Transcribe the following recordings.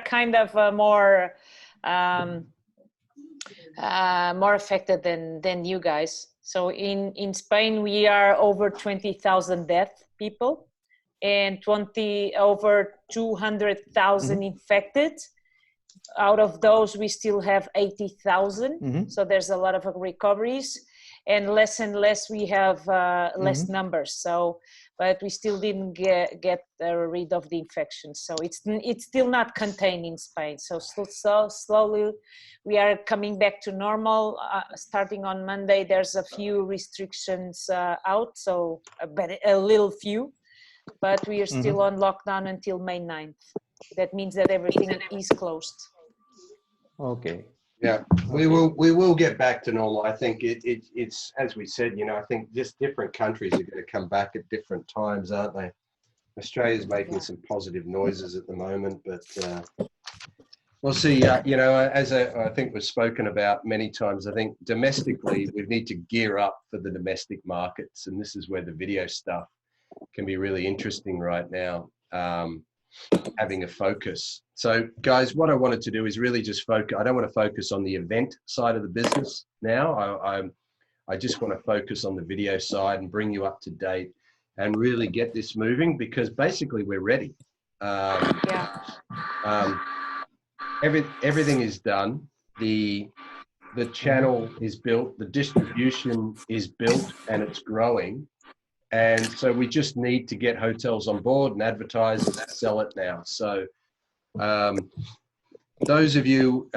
kind of more affected than you guys. So in Spain, we are over 20,000 dead people and over 200,000 infected. Out of those, we still have 80,000. So there's a lot of recoveries, and less we have less numbers. So, but we still didn't get rid of the infections. So it's still not contained in Spain. So slowly we are coming back to normal. Starting on Monday, there's a few restrictions out, so a little few, but we are still on lockdown until May 9th. That means that everything is closed. Okay. Yeah, we will get back to normal. I think it's as we said, you know, I think just different countries are going to come back at different times, aren't they? Australia's making some positive noises at the moment, but we'll see. You know, as I think we've spoken about many times, I think domestically we need to gear up for the domestic markets, and this is where the video stuff can be really interesting right now. Having a focus. So guys, what I wanted to do is really just focus. I don't want to focus on the event side of the business now. I just want to focus on the video side and bring you up to date and really get this moving, because basically we're ready. Everything is done. The channel is built, the distribution is built, and it's growing. And so we just need to get hotels on board and advertise and sell it now. So those of you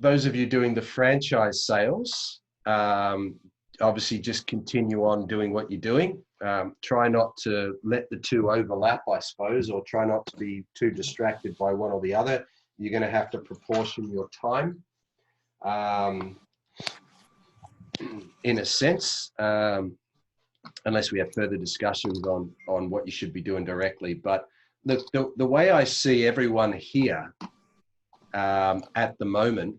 doing the franchise sales, obviously just continue on doing what you're doing. Try not to let the two overlap, I suppose, or try not to be too distracted by one or the other. You're going to have to proportion your time. In a sense, unless we have further discussions on what you should be doing directly. But the way I see everyone here at the moment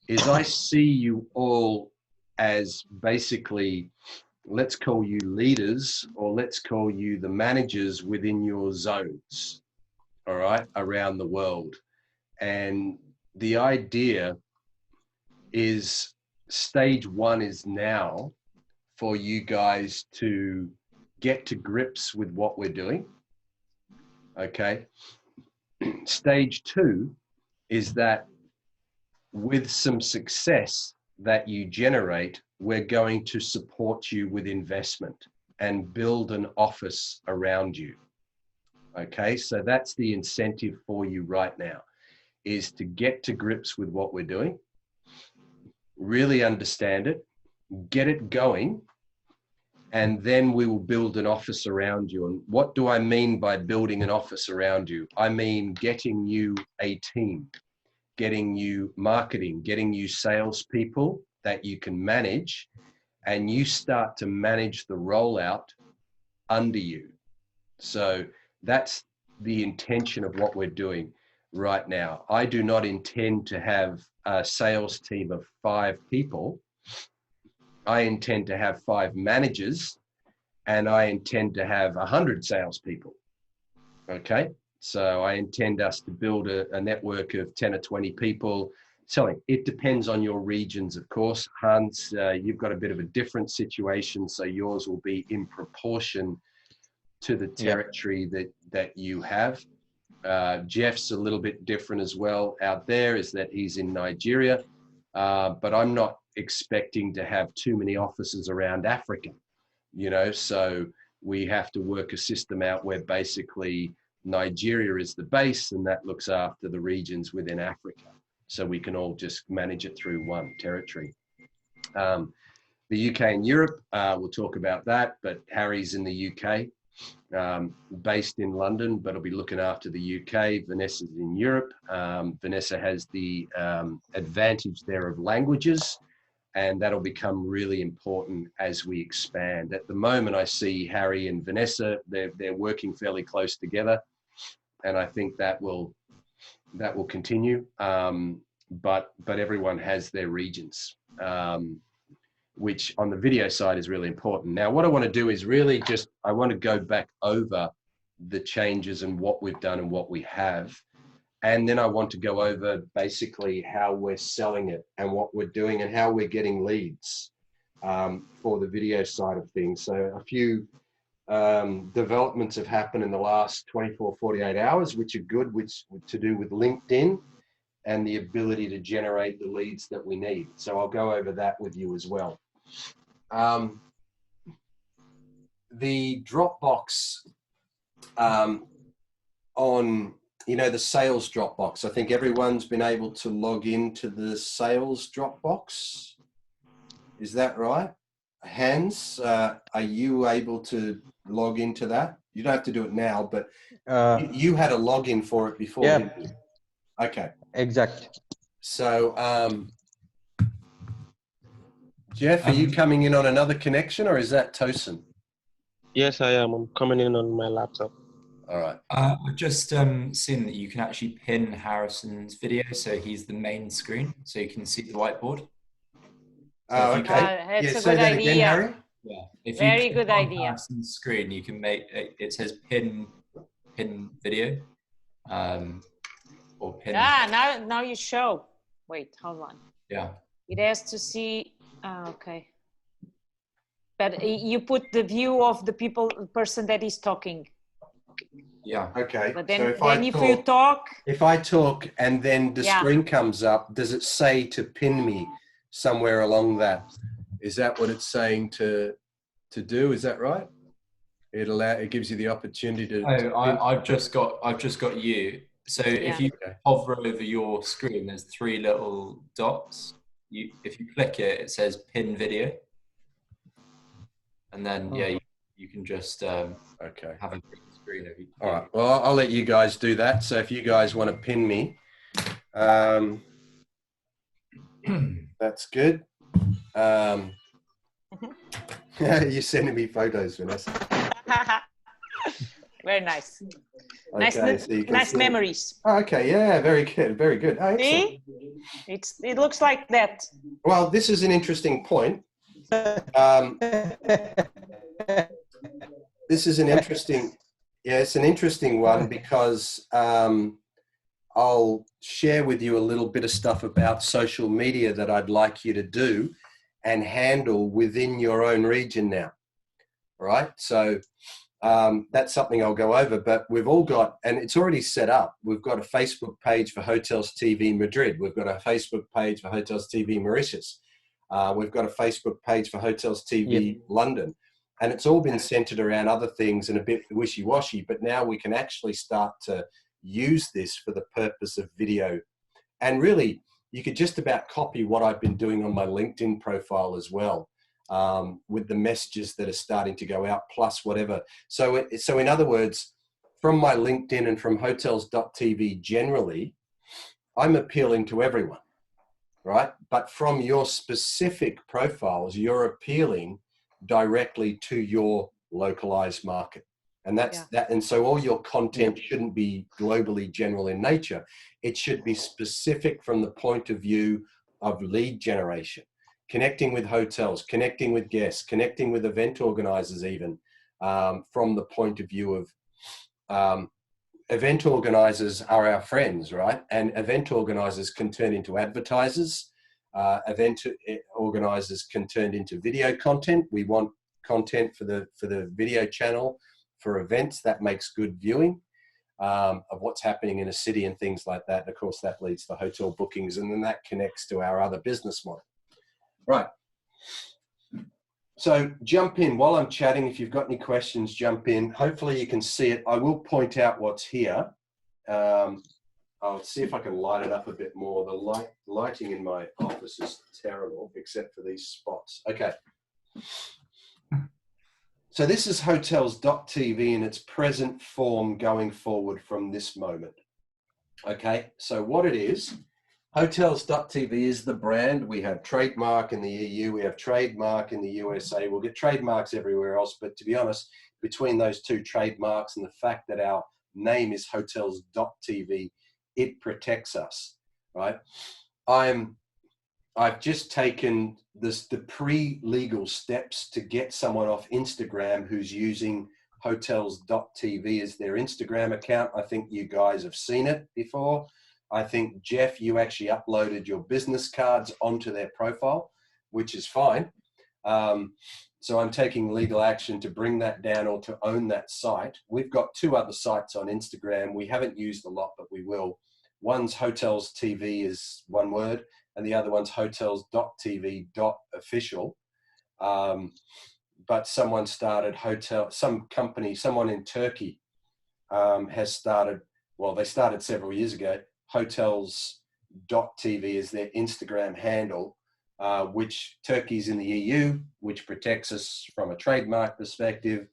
is I see you all as basically, let's call you leaders, or let's call you the managers within your zones, all right, around the world. And the idea is, stage one is now for you guys to get to grips with what we're doing. Okay. Stage two is that with some success that you generate, we're going to support you with investment and build an office around you. Okay. So that's the incentive for you right now, is to get to grips with what we're doing, really understand it, get it going, and then we will build an office around you. And what do I mean by building an office around you? I mean getting you a team, getting you marketing, getting you salespeople that you can manage, and you start to manage the rollout under you. So that's the intention of what we're doing right now. I do not intend to have a sales team of 5 people. I intend to have 5 managers, and I intend to have 100 salespeople. Okay, so I intend us to build a network of 10 or 20 people selling. It depends on your regions, of course. Hans, you've got a bit of a different situation, so yours will be in proportion to the territory that you have. Jeff's a little bit different as well out there, is that he's in Nigeria, but I'm not expecting to have too many offices around Africa, you know, so we have to work a system out where basically Nigeria is the base, and that looks after the regions within Africa, so we can all just manage it through one territory. The UK and Europe, we'll talk about that, but Harry's in the UK, based in London, but I'll be looking after the UK. Vanessa's in Europe. Vanessa has the advantage there of languages, and that'll become really important as we expand. At the moment, I see Harry and Vanessa, they're working fairly close together, and I think that will continue. But everyone has their regions, which on the video side is really important. Now, what I want to do is really just, I want to go back over the changes and what we've done and what we have. And then I want to go over basically how we're selling it and what we're doing and how we're getting leads for the video side of things. So a few developments have happened in the last 24, 48 hours, which are good, which to do with LinkedIn and the ability to generate the leads that we need. So I'll go over that with you as well. The Dropbox on, the sales Dropbox, I think everyone's been able to log into the sales Dropbox. Is that right? Hans, are you able to log into that? You don't have to do it now, but you had a login for it before, Yeah. didn't you? Okay. Exact. So, Jeff, are you coming in on another connection or is that Tosin? Yes, I am. I'm coming in on my laptop. All right. I've just seen that you can actually pin Harrison's video, so he's the main screen, so you can see the whiteboard. Oh, okay. That's a say good that idea. again, Harry. Yeah, if Very you good click on idea. Harrison's screen, you can make it says pin video, or pin. Now you show. Wait, hold on. Yeah. It has to see. Okay. But you put the view of the person that is talking. Yeah. Okay. But then, so if I talk and then the screen comes up, does it say to pin me somewhere along that? Is that what it's saying to do? Is that right? It gives you the opportunity to. I've just got you. So if you hover over your screen, there's 3 little dots. If you click it, it says pin video, and then you can just have a screen of you. All right. Well, I'll let you guys do that. So if you guys want to pin me, that's good. You're sending me photos, Vanessa. Very nice. Okay, nice memories. Oh, okay, yeah, very good, very good. Oh, see, it looks like that. Well, this is an interesting point. This is an interesting, it's an interesting one because I'll share with you a little bit of stuff about social media that I'd like you to do and handle within your own region now. All right, so that's something I'll go over, but we've all got, and it's already set up. We've got a Facebook page for Hotels TV Madrid. We've got a Facebook page for Hotels TV Mauritius. We've got a Facebook page for Hotels TV London. And it's all been centered around other things and a bit wishy-washy, but now we can actually start to use this for the purpose of video. And really, you could just about copy what I've been doing on my LinkedIn profile as well, with the messages that are starting to go out, plus whatever. So in other words, from my LinkedIn and from hotels.tv generally, I'm appealing to everyone, right? But from your specific profiles, you're appealing directly to your localized market. And that's that. And so all your content shouldn't be globally general in nature. It should be specific from the point of view of lead generation, connecting with hotels, connecting with guests, connecting with event organizers, even from the point of view of event organizers are our friends, right? And event organizers can turn into advertisers. Event organizers can turn into video content. We want content for the video channel for events. That makes good viewing of what's happening in a city and things like that. And of course, that leads to hotel bookings, and then that connects to our other business model. Right. So jump in while I'm chatting. If you've got any questions, jump in. Hopefully you can see it. I will point out what's here. I'll see if I can light it up a bit more. The lighting in my office is terrible, except for these spots. Okay. So this is hotels.tv in its present form going forward from this moment. Okay, so what it is, hotels.tv is the brand. We have trademark in the EU, we have trademark in the USA. We'll get trademarks everywhere else, but to be honest, between those two trademarks and the fact that our name is hotels.tv, it protects us, right? I've just taken the pre-legal steps to get someone off Instagram who's using hotels.tv as their Instagram account. I think you guys have seen it before. I think, Jeff, you actually uploaded your business cards onto their profile, which is fine. So I'm taking legal action to bring that down or to own that site. We've got 2 other sites on Instagram. We haven't used a lot, but we will. One's Hotels TV is one word, and the other one's hotels.tv.official. But someone started someone in Turkey has started, well, they started several years ago, hotels.tv is their Instagram handle, which Turkey's in the EU, which protects us from a trademark perspective,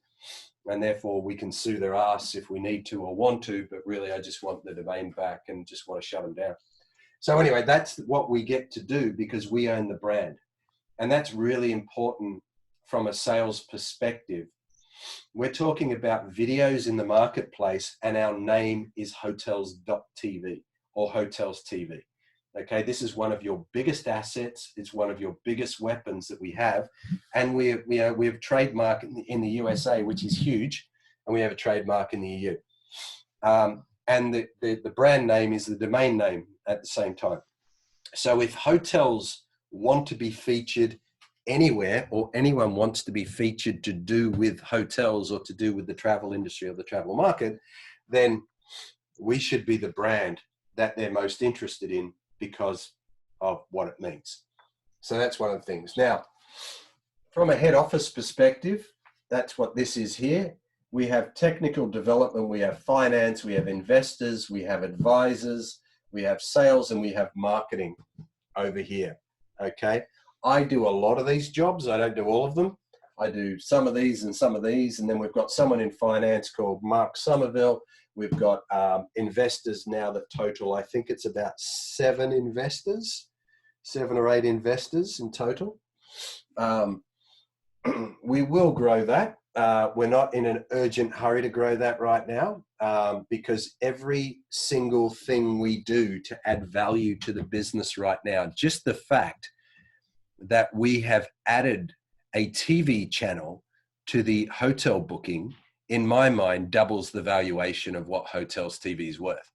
and therefore we can sue their ass if we need to or want to, but really I just want the domain back and just want to shut them down. So anyway, that's what we get to do because we own the brand. And that's really important from a sales perspective. We're talking about videos in the marketplace and our name is hotels.tv or Hotels TV. Okay, this is one of your biggest assets. It's one of your biggest weapons that we have. And we have trademark in the USA, which is huge. And we have a trademark in the EU. And the brand name is the domain name at the same time. So if hotels want to be featured anywhere or anyone wants to be featured to do with hotels or to do with the travel industry or the travel market, then we should be the brand that they're most interested in because of what it means. So that's one of the things. Now, from a head office perspective, that's what this is here. We have technical development, we have finance, we have investors, we have advisors, we have sales, and we have marketing over here, okay? I do a lot of these jobs. I don't do all of them. I do some of these, and then we've got someone in finance called Mark Somerville. We've got investors now that total, I think it's about 7 or 8 investors in total. We will grow that. We're not in an urgent hurry to grow that right now because every single thing we do to add value to the business right now, just the fact that we have added a TV channel to the hotel booking, in my mind, doubles the valuation of what Hotels TV is worth.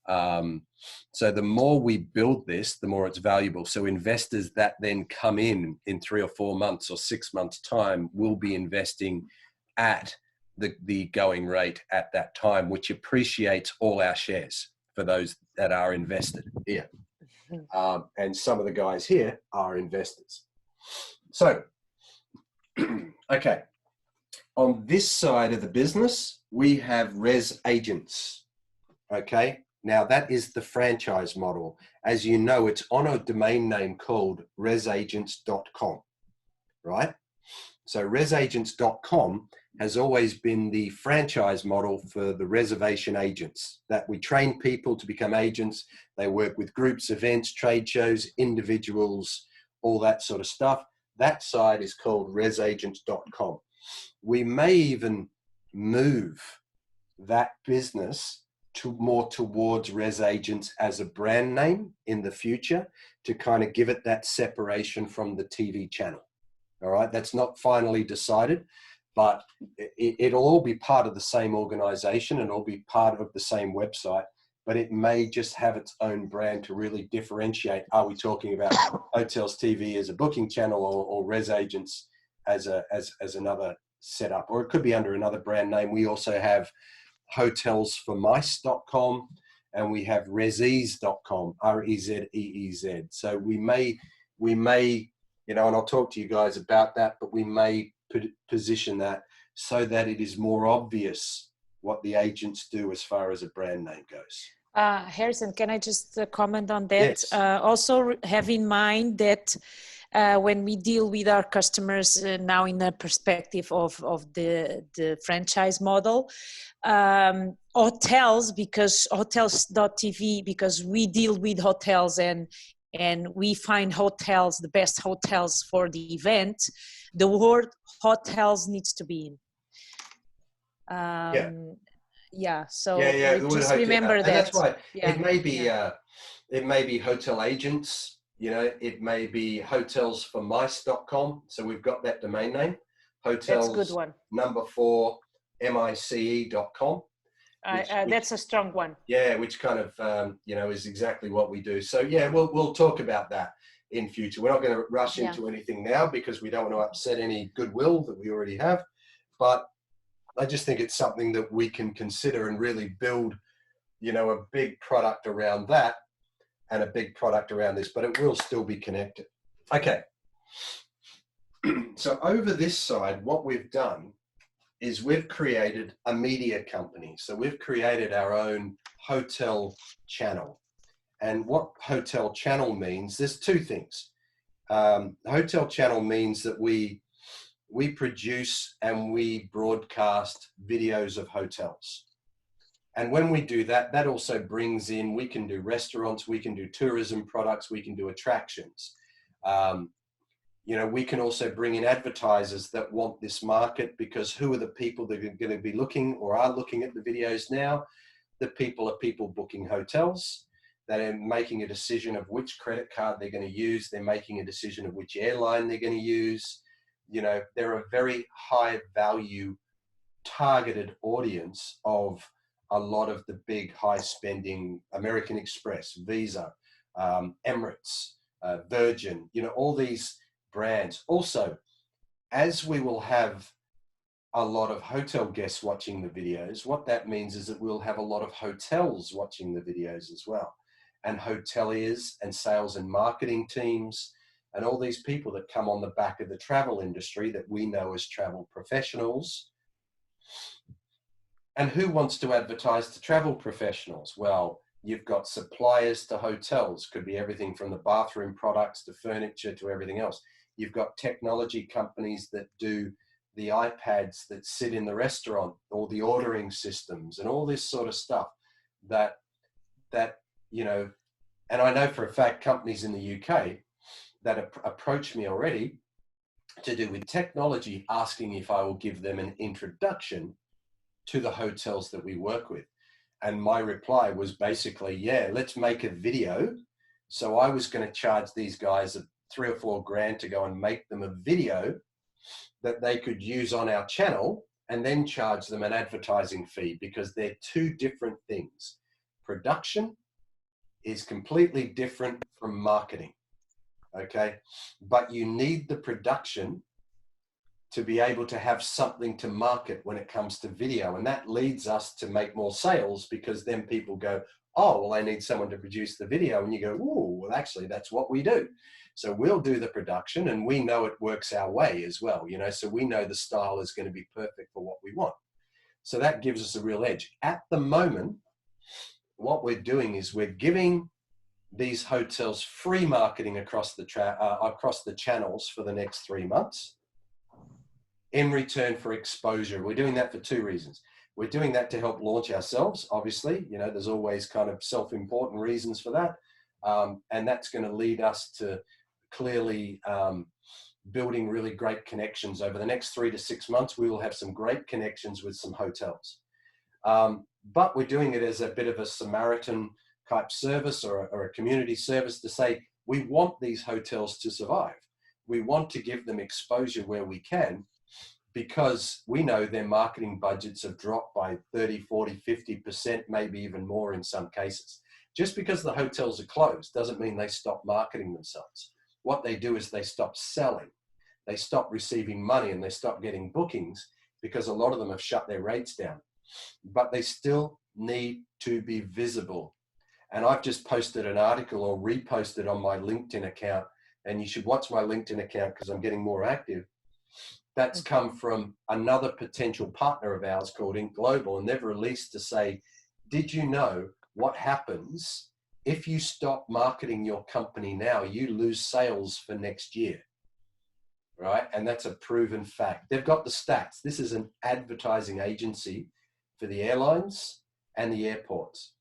So the more we build this, the more it's valuable. So investors that then come in 3 or 4 months or 6 months time will be investing at the going rate at that time, which appreciates all our shares for those that are invested here. And some of the guys here are investors. So, okay. On this side of the business, we have res agents. Okay. Now that is the franchise model. As you know, it's on a domain name called resagents.com, right? So resagents.com has always been the franchise model for the reservation agents, that we train people to become agents. They work with groups, events, trade shows, individuals, all that sort of stuff. That side is called resagents.com. We may even move that business to more towards Res Agents as a brand name in the future to kind of give it that separation from the TV channel. All right, that's not finally decided, but it'll all be part of the same organization and all be part of the same website, but it may just have its own brand to really differentiate. Are we talking about Hotels TV as a booking channel or Res Agents as another setup? Or it could be under another brand name. We also have hotelsformice.com and we have rezeez.com, R-E-Z-E-E-Z. So we may, you know, and I'll talk to you guys about that, but we may position that so that it is more obvious what the agents do as far as a brand name goes. Harrison, can I just comment on that? Yes. Also have in mind that when we deal with our customers now in the perspective of the franchise model, hotels, because hotels.tv, because we deal with hotels and we find hotels, the best hotels for the event, the word hotels needs to be in. So just remember that. And that's why it may be hotel agents, you know, it may be hotelsformice.com. So we've got that domain name. Hotels, that's a good one. number 4, mice.com. That's a strong one. Yeah, which kind of, is exactly what we do. So yeah, we'll talk about that in future. We're not going to rush into anything now because we don't want to upset any goodwill that we already have. But I just think it's something that we can consider and really build, a big product around that and a big product around this, but it will still be connected. Okay. So over this side, what we've done is we've created a media company. So we've created our own hotel channel. And what hotel channel means, there's two things. Hotel channel means that we produce and we broadcast videos of hotels. And when we do that, that also brings in, we can do restaurants, we can do tourism products, we can do attractions. We can also bring in advertisers that want this market, because who are the people that are going to be looking or are looking at the videos now? The people are people booking hotels, that are making a decision of which credit card they're going to use. They're making a decision of which airline they're going to use. They're a very high value targeted audience of a lot of the big high spending American Express, Visa, Emirates, Virgin, all these brands. Also, as we will have a lot of hotel guests watching the videos, what that means is that we'll have a lot of hotels watching the videos as well, and hoteliers and sales and marketing teams and all these people that come on the back of the travel industry that we know as travel professionals. And who wants to advertise to travel professionals? Well, you've got suppliers to hotels, could be everything from the bathroom products to furniture to everything else. You've got technology companies that do the iPads that sit in the restaurant, or the ordering systems and all this sort of stuff that, and I know for a fact companies in the UK that approach me already to do with technology, asking if I will give them an introduction to the hotels that we work with. And my reply was basically, yeah, let's make a video. So I was going to charge these guys $3 or $4 grand to go and make them a video that they could use on our channel, and then charge them an advertising fee, because they're two different things. Production is completely different from marketing. Okay. But you need the production to be able to have something to market when it comes to video. And that leads us to make more sales, because then people go, oh, well, I need someone to produce the video. And you go, oh, well, actually, that's what we do. So we'll do the production, and we know it works our way as well, so we know the style is going to be perfect for what we want. So that gives us a real edge. At the moment, what we're doing is we're giving these hotels free marketing across the channels for the next 3 months in return for exposure. We're doing that for two reasons. We're doing that to help launch ourselves, obviously. There's always kind of self-important reasons for that. And that's going to lead us to clearly building really great connections. Over the next 3 to 6 months, we will have some great connections with some hotels. But we're doing it as a bit of a Samaritan type service, or a community service, to say, we want these hotels to survive. We want to give them exposure where we can, because we know their marketing budgets have dropped by 30, 40, 50%, maybe even more in some cases. Just because the hotels are closed doesn't mean they stop marketing themselves. What they do is they stop selling. They stop receiving money, and they stop getting bookings, because a lot of them have shut their rates down. But they still need to be visible. And I've just posted an article, or reposted on my LinkedIn account, and you should watch my LinkedIn account because I'm getting more active. That's come from another potential partner of ours called Ink Global, and they've released to say, did you know what happens if you stop marketing your company now? You lose sales for next year, right? And that's a proven fact. They've got the stats. This is an advertising agency for the airlines and the airports.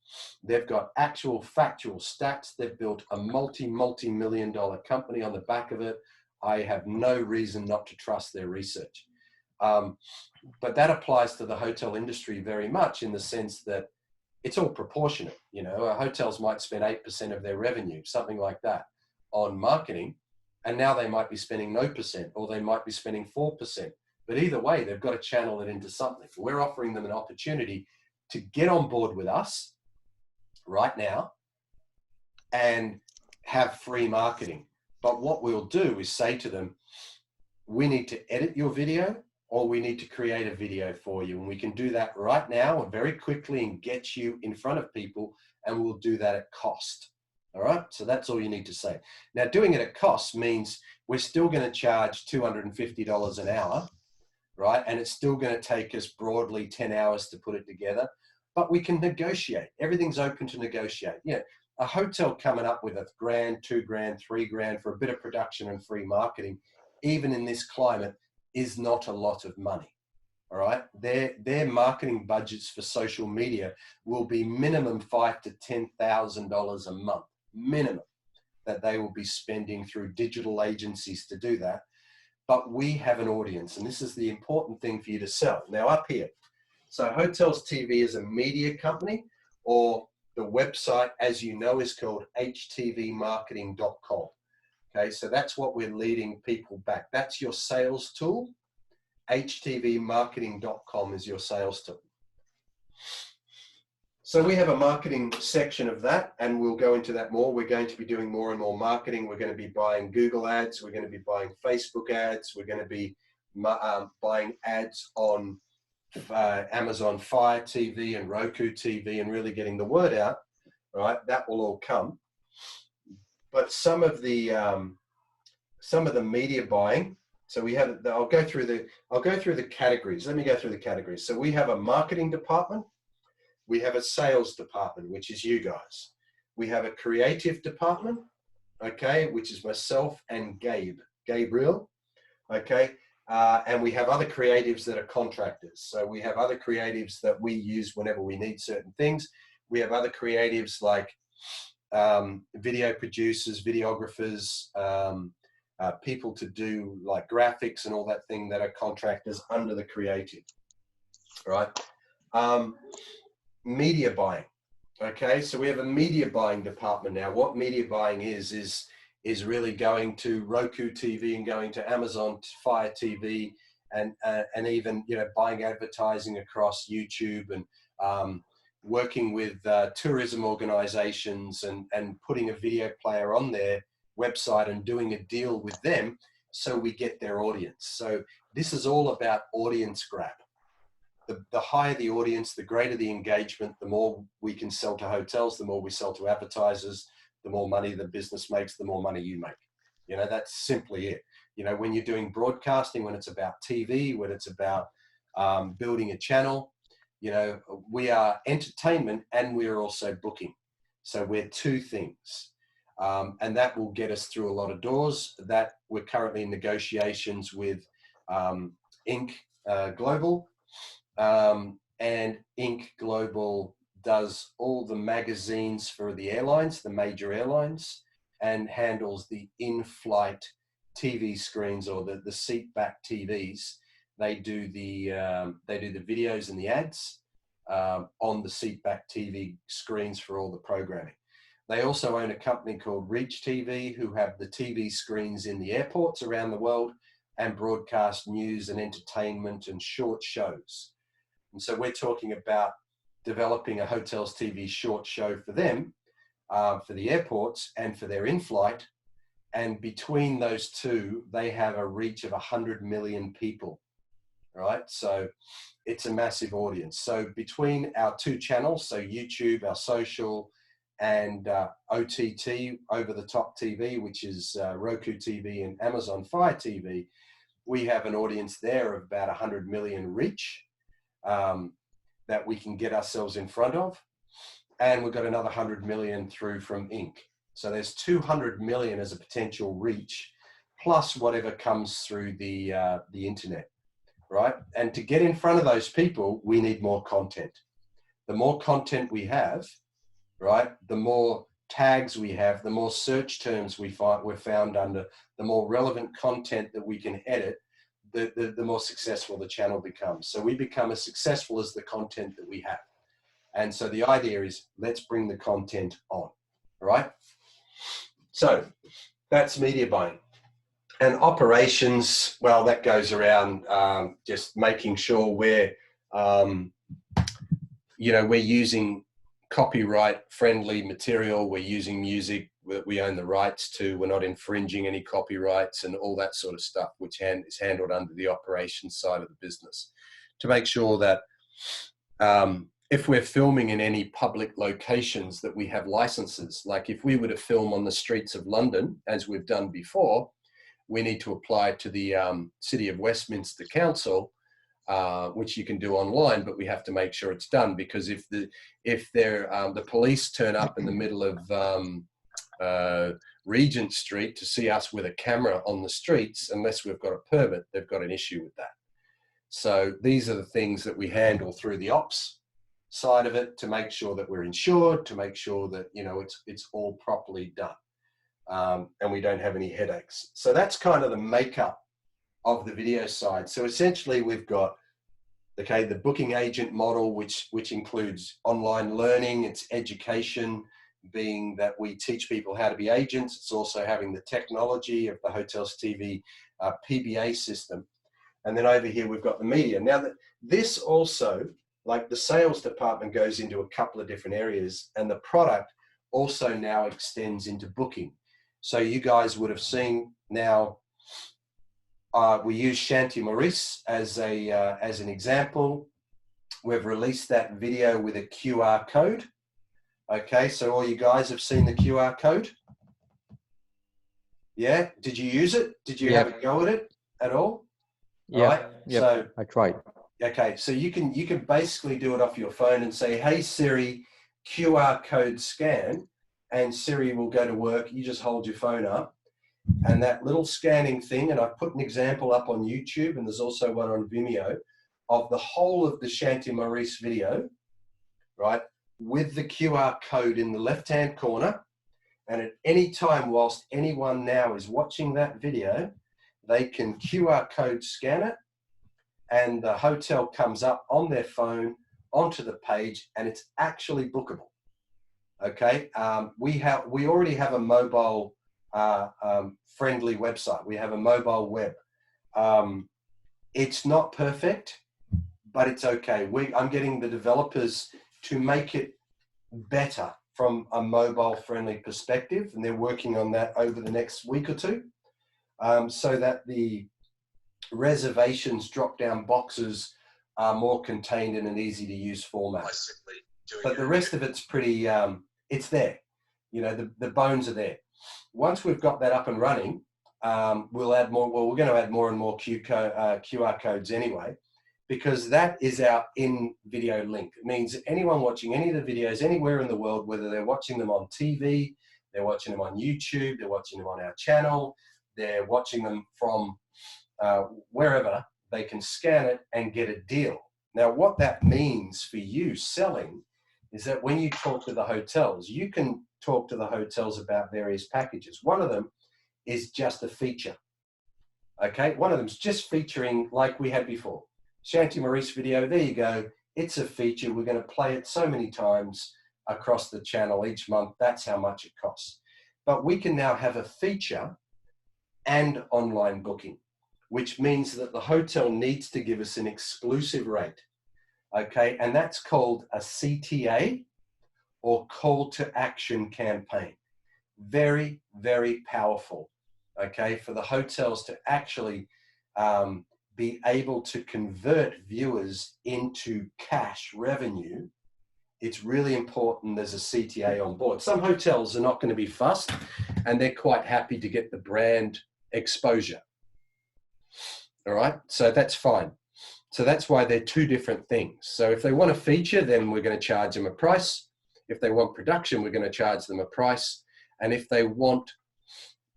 They've got actual factual stats. They've built a multi-million-dollar company on the back of it. I have no reason not to trust their research. But that applies to the hotel industry very much, in the sense that it's all proportionate. Hotels might spend 8% of their revenue, something like that, on marketing. And now they might be spending no percent, or they might be spending 4%, But either way, they've got to channel it into something. We're offering them an opportunity to get on board with us right now and have free marketing. But what we'll do is say to them, we need to edit your video, or we need to create a video for you. And we can do that right now and very quickly and get you in front of people, and we'll do that at cost. All right, so that's all you need to say. Now, doing it at cost means we're still going to charge $250 an hour, right? And it's still going to take us broadly 10 hours to put it together, but we can negotiate. Everything's open to negotiate. Yeah, a hotel coming up with $1,000, $2,000, $3,000 for a bit of production and free marketing, even in this climate, is not a lot of money. All right, their marketing budgets for social media will be minimum $5,000 to $10,000 a month, minimum, that they will be spending through digital agencies to do that. But we have an audience, and this is the important thing for you to sell. Now up here, so Hotels TV is a media company, or the website, as you know, is called htvmarketing.com. Okay, so that's what we're leading people back. That's your sales tool. htvmarketing.com is your sales tool. So we have a marketing section of that, and we'll go into that more. We're going to be doing more and more marketing. We're going to be buying Google ads. We're going to be buying Facebook ads. We're going to be buying ads on Amazon Fire TV and Roku TV, and really getting the word out. Right, that will all come. But some of the media buying. So we have. I'll go through the categories. Let me go through the categories. So we have a marketing department. We have a sales department, which is you guys. We have a creative department, okay, which is myself and Gabriel, okay. And we have other creatives that are contractors. So we have other creatives that we use whenever we need certain things. We have other creatives like video producers, videographers, people to do like graphics and all that thing that are contractors under the creative, right? Media buying, okay? So we have a media buying department now. What media buying is really going to Roku TV and going to Amazon Fire TV and even, you know, buying advertising across YouTube and working with tourism organizations and putting a video player on their website and doing a deal with them so we get their audience. So this is all about audience grab. The higher the audience, the greater the engagement, the more we can sell to hotels, the more we sell to advertisers, the more money the business makes, the more money you make. You know, that's simply it. You know, when you're doing broadcasting, when it's about TV, when it's about building a channel, you know, we are entertainment and we're also booking. So we're two things. And that will get us through a lot of doors. That we're currently in negotiations with Inc. Global. And Inc. Global does all the magazines for the airlines, the major airlines, and handles the in-flight TV screens, or the seat-back TVs. They do the videos and the ads on the seat-back TV screens for all the programming. They also own a company called Reach TV, who have the TV screens in the airports around the world and broadcast news and entertainment and short shows. And so we're talking about developing a hotels TV short show for them, for the airports and for their in-flight. And between those two, they have a reach of 100 million people, right? So it's a massive audience. So between our two channels, so YouTube, our social, and OTT, over-the-top TV, which is Roku TV and Amazon Fire TV, we have an audience there of about 100 million reach. That we can get ourselves in front of. And we've got another 100 million through from Inc. So there's 200 million as a potential reach, plus whatever comes through the internet, right? And to get in front of those people, we need more content. The more content we have, right, the more tags we have, the more search terms we're found under, the more relevant content that we can edit, the more successful the channel becomes. So we become as successful as the content that we have. And so the idea is, let's bring the content on, all right? So that's media buying. And operations, well, that goes around just making sure we're using copyright-friendly material. We're using music that we own the rights to. We're not infringing any copyrights and all that sort of stuff, which is handled under the operations side of the business. To make sure that if we're filming in any public locations that we have licenses, like if we were to film on the streets of London, as we've done before, we need to apply to the City of Westminster Council, which you can do online, but we have to make sure it's done, because if the police turn up in the middle of Regent Street to see us with a camera on the streets, unless we've got a permit, they've got an issue with that. So these are the things that we handle through the ops side of it, to make sure that we're insured, to make sure that, you know, it's all properly done, and we don't have any headaches. So that's kind of the makeup of the video side. So essentially we've got, okay, the booking agent model, which includes online learning, it's education, being that we teach people how to be agents. It's also having the technology of the Hotels TV PBA system. And then over here, we've got the media. Now, this also, like the sales department goes into a couple of different areas, and the product also now extends into booking. So you guys would have seen now, we use Shanty Maurice as an example. We've released that video with a QR code. Okay, so all you guys have seen the QR code? Yeah, did you use it? Did you have a go at it at all? Yeah, right. So I tried. Okay, so you can basically do it off your phone and say, hey Siri, QR code scan, and Siri will go to work. You just hold your phone up, and that little scanning thing, and I've put an example up on YouTube, and there's also one on Vimeo, of the whole of the Shanty Maurice video, right, with the QR code in the left-hand corner. And at any time, whilst anyone now is watching that video, they can QR code scan it, and the hotel comes up on their phone onto the page, and it's actually bookable. Okay, we already have a mobile friendly website. We have a mobile web. It's not perfect, but it's okay. I'm getting the developers to make it better from a mobile friendly perspective, and they're working on that over the next week or two, so that the reservations drop down boxes are more contained in an easy to use format. But the rest of it's pretty, it's there. You know, the bones are there. Once we've got that up and running, we'll add more. Well, we're going to add more and more QR codes anyway, because that is our in-video link. It means anyone watching any of the videos anywhere in the world, whether they're watching them on TV, they're watching them on YouTube, they're watching them on our channel, they're watching them from wherever, they can scan it and get a deal. Now, what that means for you selling is that when you talk to the hotels, you can talk to the hotels about various packages. One of them is just a feature. Okay, one of them's just featuring like we had before. Shanty Maurice video, there you go. It's a feature. We're going to play it so many times across the channel each month. That's how much it costs. But we can now have a feature and online booking, which means that the hotel needs to give us an exclusive rate. Okay, and that's called a CTA, or call to action campaign. Very, very powerful, okay, for the hotels to actually be able to convert viewers into cash revenue. It's really important there's a CTA on board. Some hotels are not going to be fussed, and they're quite happy to get the brand exposure. All right, so that's fine. So that's why they're two different things. So if they want a feature, then we're going to charge them a price. If they want production, we're going to charge them a price. And if they want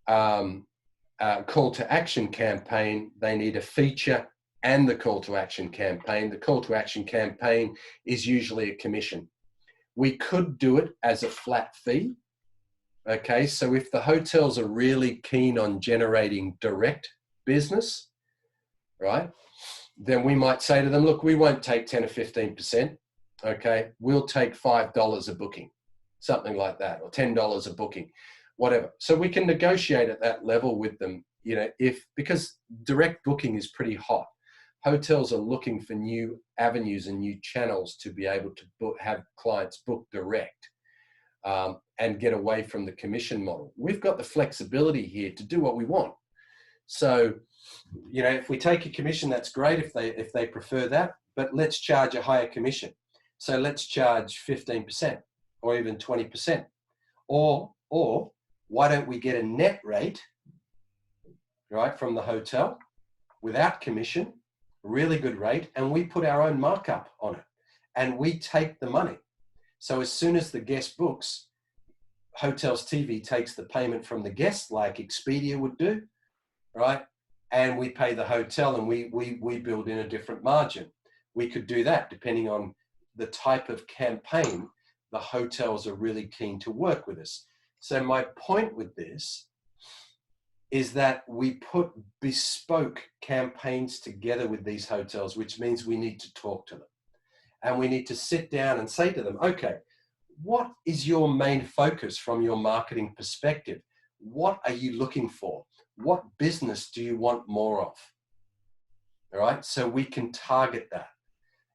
call to action campaign, they need a feature and the call to action campaign. The call to action campaign is usually a commission. We could do it as a flat fee. Okay, so if the hotels are really keen on generating direct business, right, then we might say to them, look, we won't take 10 or 15%. Okay, we'll take $5 a booking, something like that, or $10 a booking, whatever. So we can negotiate at that level with them, because direct booking is pretty hot, hotels are looking for new avenues and new channels to be able to have clients book direct and get away from the commission model. We've got the flexibility here to do what we want. So, if we take a commission, that's great if they prefer that, but let's charge a higher commission. So let's charge 15% or even 20%. Or why don't we get a net rate, right, from the hotel without commission, really good rate, and we put our own markup on it and we take the money. So as soon as the guest books, Hotels TV takes the payment from the guest like Expedia would do, right? And we pay the hotel and we build in a different margin. We could do that depending on the type of campaign. The hotels are really keen to work with us. So my point with this is that we put bespoke campaigns together with these hotels, which means we need to talk to them. And we need to sit down and say to them, okay, what is your main focus from your marketing perspective? What are you looking for? What business do you want more of? All right, so we can target that,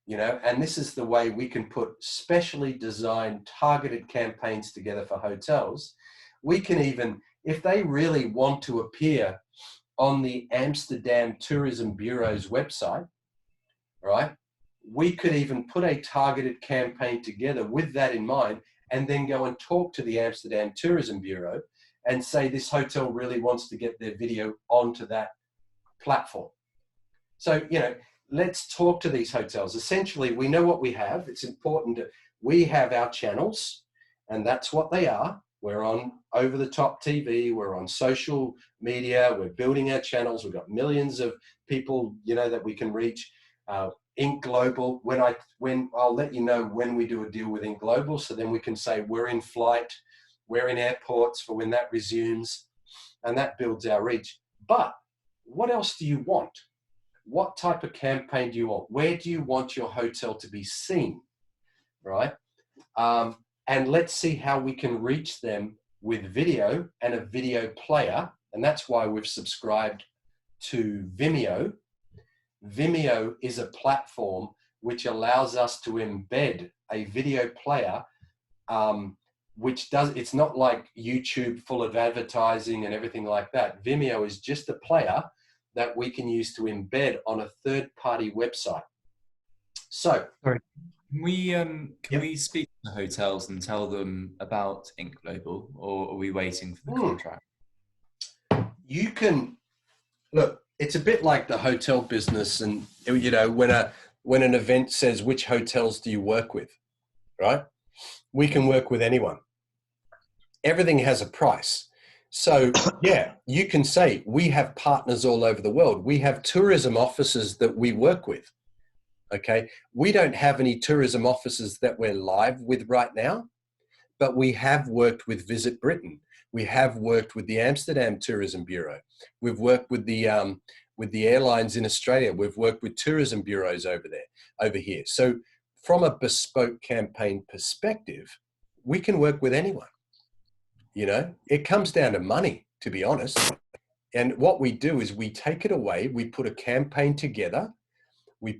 and this is the way we can put specially designed targeted campaigns together for hotels. We can even, if they really want to appear on the Amsterdam Tourism Bureau's website, right, we could even put a targeted campaign together with that in mind and then go and talk to the Amsterdam Tourism Bureau and say this hotel really wants to get their video onto that platform. So, let's talk to these hotels. Essentially, we know what we have. It's important that we have our channels, and that's what they are. We're on over-the-top TV. We're on social media. We're building our channels. We've got millions of people, that we can reach. Ink Global, I'll let you know when we do a deal with Ink Global, so then we can say we're in flight, we're in airports for when that resumes, and that builds our reach. But what else do you want? What type of campaign do you want? Where do you want your hotel to be seen, right? And let's see how we can reach them with video and a video player. And that's why we've subscribed to Vimeo. Vimeo is a platform which allows us to embed a video player, it's not like YouTube full of advertising and everything like that. Vimeo is just a player that we can use to embed on a third-party website. So, sorry, can we speak to the hotels and tell them about Ink Global, or are we waiting for the contract? You can look. It's a bit like the hotel business, and when an event says which hotels do you work with, right? We can work with anyone. Everything has a price. So yeah, you can say we have partners all over the world. We have tourism offices that we work with. Okay. We don't have any tourism offices that we're live with right now, but we have worked with Visit Britain. We have worked with the Amsterdam Tourism Bureau. We've worked with the airlines in Australia. We've worked with tourism bureaus over here. So from a bespoke campaign perspective, we can work with anyone. It comes down to money, to be honest. And what we do is we take it away, we put a campaign together, we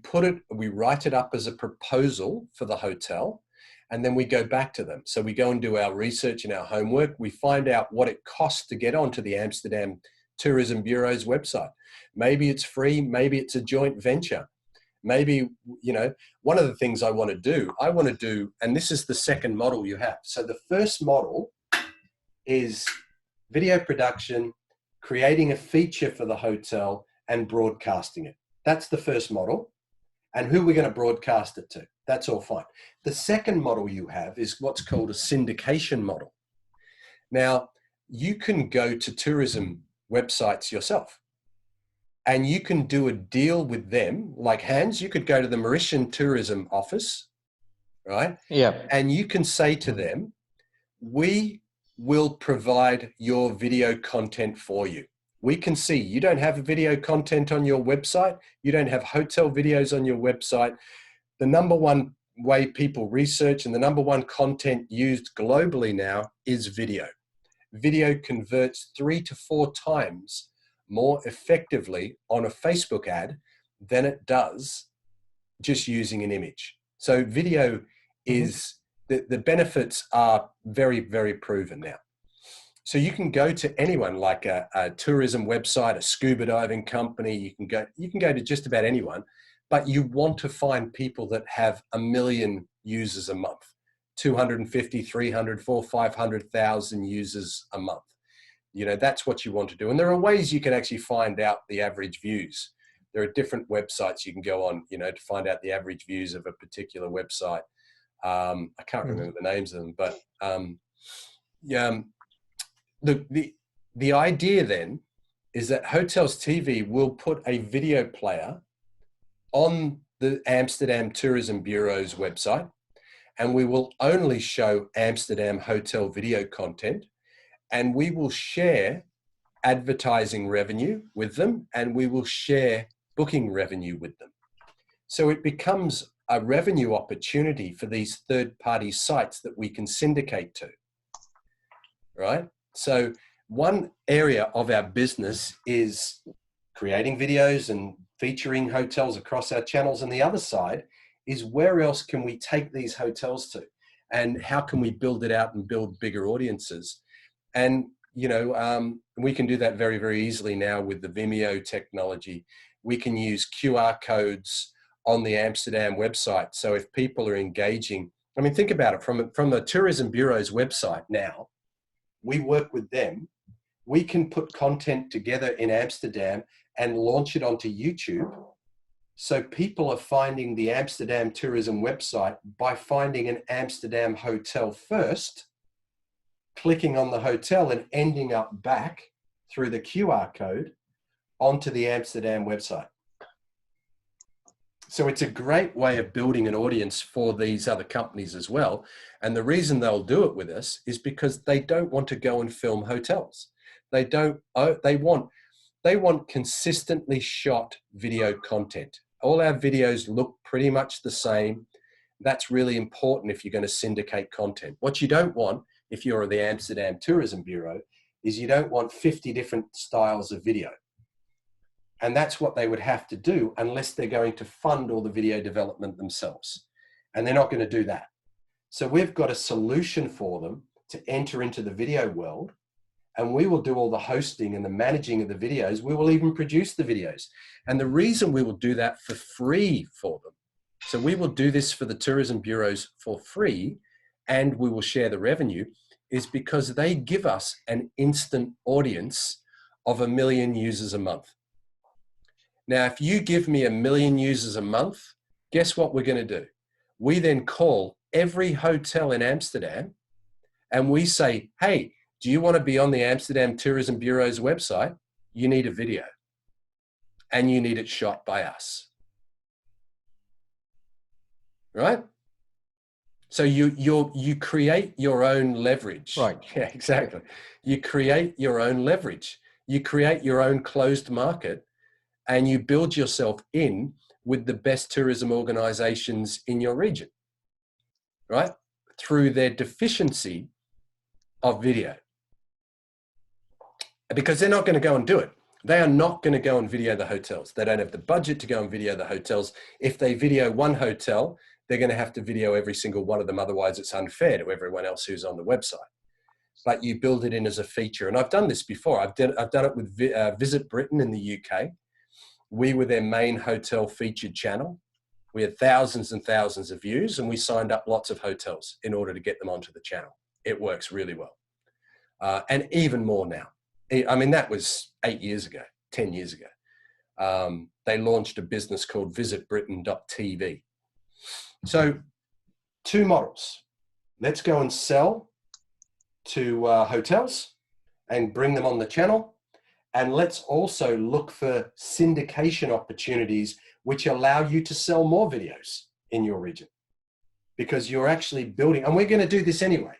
write it up as a proposal for the hotel, and then we go back to them. So we go and do our research and our homework. We find out what it costs to get onto the Amsterdam Tourism Bureau's website. Maybe it's free, maybe it's a joint venture. Maybe, one of the things I want to do, and this is the second model you have. So the first model is video production, creating a feature for the hotel and broadcasting it. That's the first model. And who we're going to broadcast it to. That's all fine. The second model you have is what's called a syndication model. Now, you can go to tourism websites yourself and you can do a deal with them. Like Hans, you could go to the Mauritian Tourism Office, right? Yeah. And you can say to them, we will provide your video content for you. We can see you don't have video content on your website. You don't have hotel videos on your website. The number one way people research and the number one content used globally now is video. Video converts 3 to 4 times more effectively on a Facebook ad than it does just using an image. So video is, the benefits are very, very proven now. So you can go to anyone, like a tourism website, a scuba diving company, you can go to just about anyone, but you want to find people that have 1 million users a month, 250, 300, 400, 500,000 users a month. You know, that's what you want to do. And there are ways you can actually find out the average views. There are different websites you can go on, you know, to find out the average views of a particular website. I can't remember the names of them, but the idea then is that Hotels TV will put a video player on the Amsterdam Tourism Bureau's website, and we will only show Amsterdam hotel video content, and we will share advertising revenue with them, and we will share booking revenue with them. So it becomes a revenue opportunity for these third-party sites that we can syndicate to, right? So one area of our business is creating videos and featuring hotels across our channels, and the other side is where else can we take these hotels to, and how can we build it out and build bigger audiences. And you know, we can do that very, very easily now with the Vimeo technology. We can use QR codes on the Amsterdam website. So if people are engaging, I mean, think about it, from the Tourism Bureau's website now, we work with them. We can put content together in Amsterdam and launch it onto YouTube. So people are finding the Amsterdam tourism website by finding an Amsterdam hotel first, clicking on the hotel and ending up back through the QR code onto the Amsterdam website. So it's a great way of building an audience for these other companies as well. And the reason they'll do it with us is because they don't want to go and film hotels. They want consistently shot video content. All our videos look pretty much the same. That's really important if you're going to syndicate content. What you don't want, if you're the Amsterdam Tourism Bureau, is you don't want 50 different styles of video. And that's what they would have to do unless they're going to fund all the video development themselves. And they're not going to do that. So we've got a solution for them to enter into the video world, and we will do all the hosting and the managing of the videos. We will even produce the videos. And the reason we will do that for free for them, so we will do this for the tourism bureaus for free, and we will share the revenue, is because they give us an instant audience of 1 million users a month. Now, if you give me 1 million users a month, guess what we're going to do? We then call every hotel in Amsterdam and we say, hey, do you want to be on the Amsterdam Tourism Bureau's website? You need a video and you need it shot by us. Right? So you create your own leverage. Right. Yeah, exactly. You create your own leverage. You create your own closed market, and you build yourself in with the best tourism organizations in your region, right? Through their deficiency of video. Because they're not going to go and do it. They are not going to go and video the hotels. They don't have the budget to go and video the hotels. If they video one hotel, they're going to have to video every single one of them. Otherwise, it's unfair to everyone else who's on the website. But you build it in as a feature. And I've done this before. I've done it with Visit Britain in the UK. We were their main hotel featured channel. We had thousands and thousands of views, and we signed up lots of hotels in order to get them onto the channel. It works really well. And even more now. I mean, that was 8 years ago, 10 years ago. They launched a business called visitbritain.tv. So 2 models. Let's go and sell to hotels and bring them on the channel. And let's also look for syndication opportunities which allow you to sell more videos in your region, because you're actually building, and we're going to do this anyway.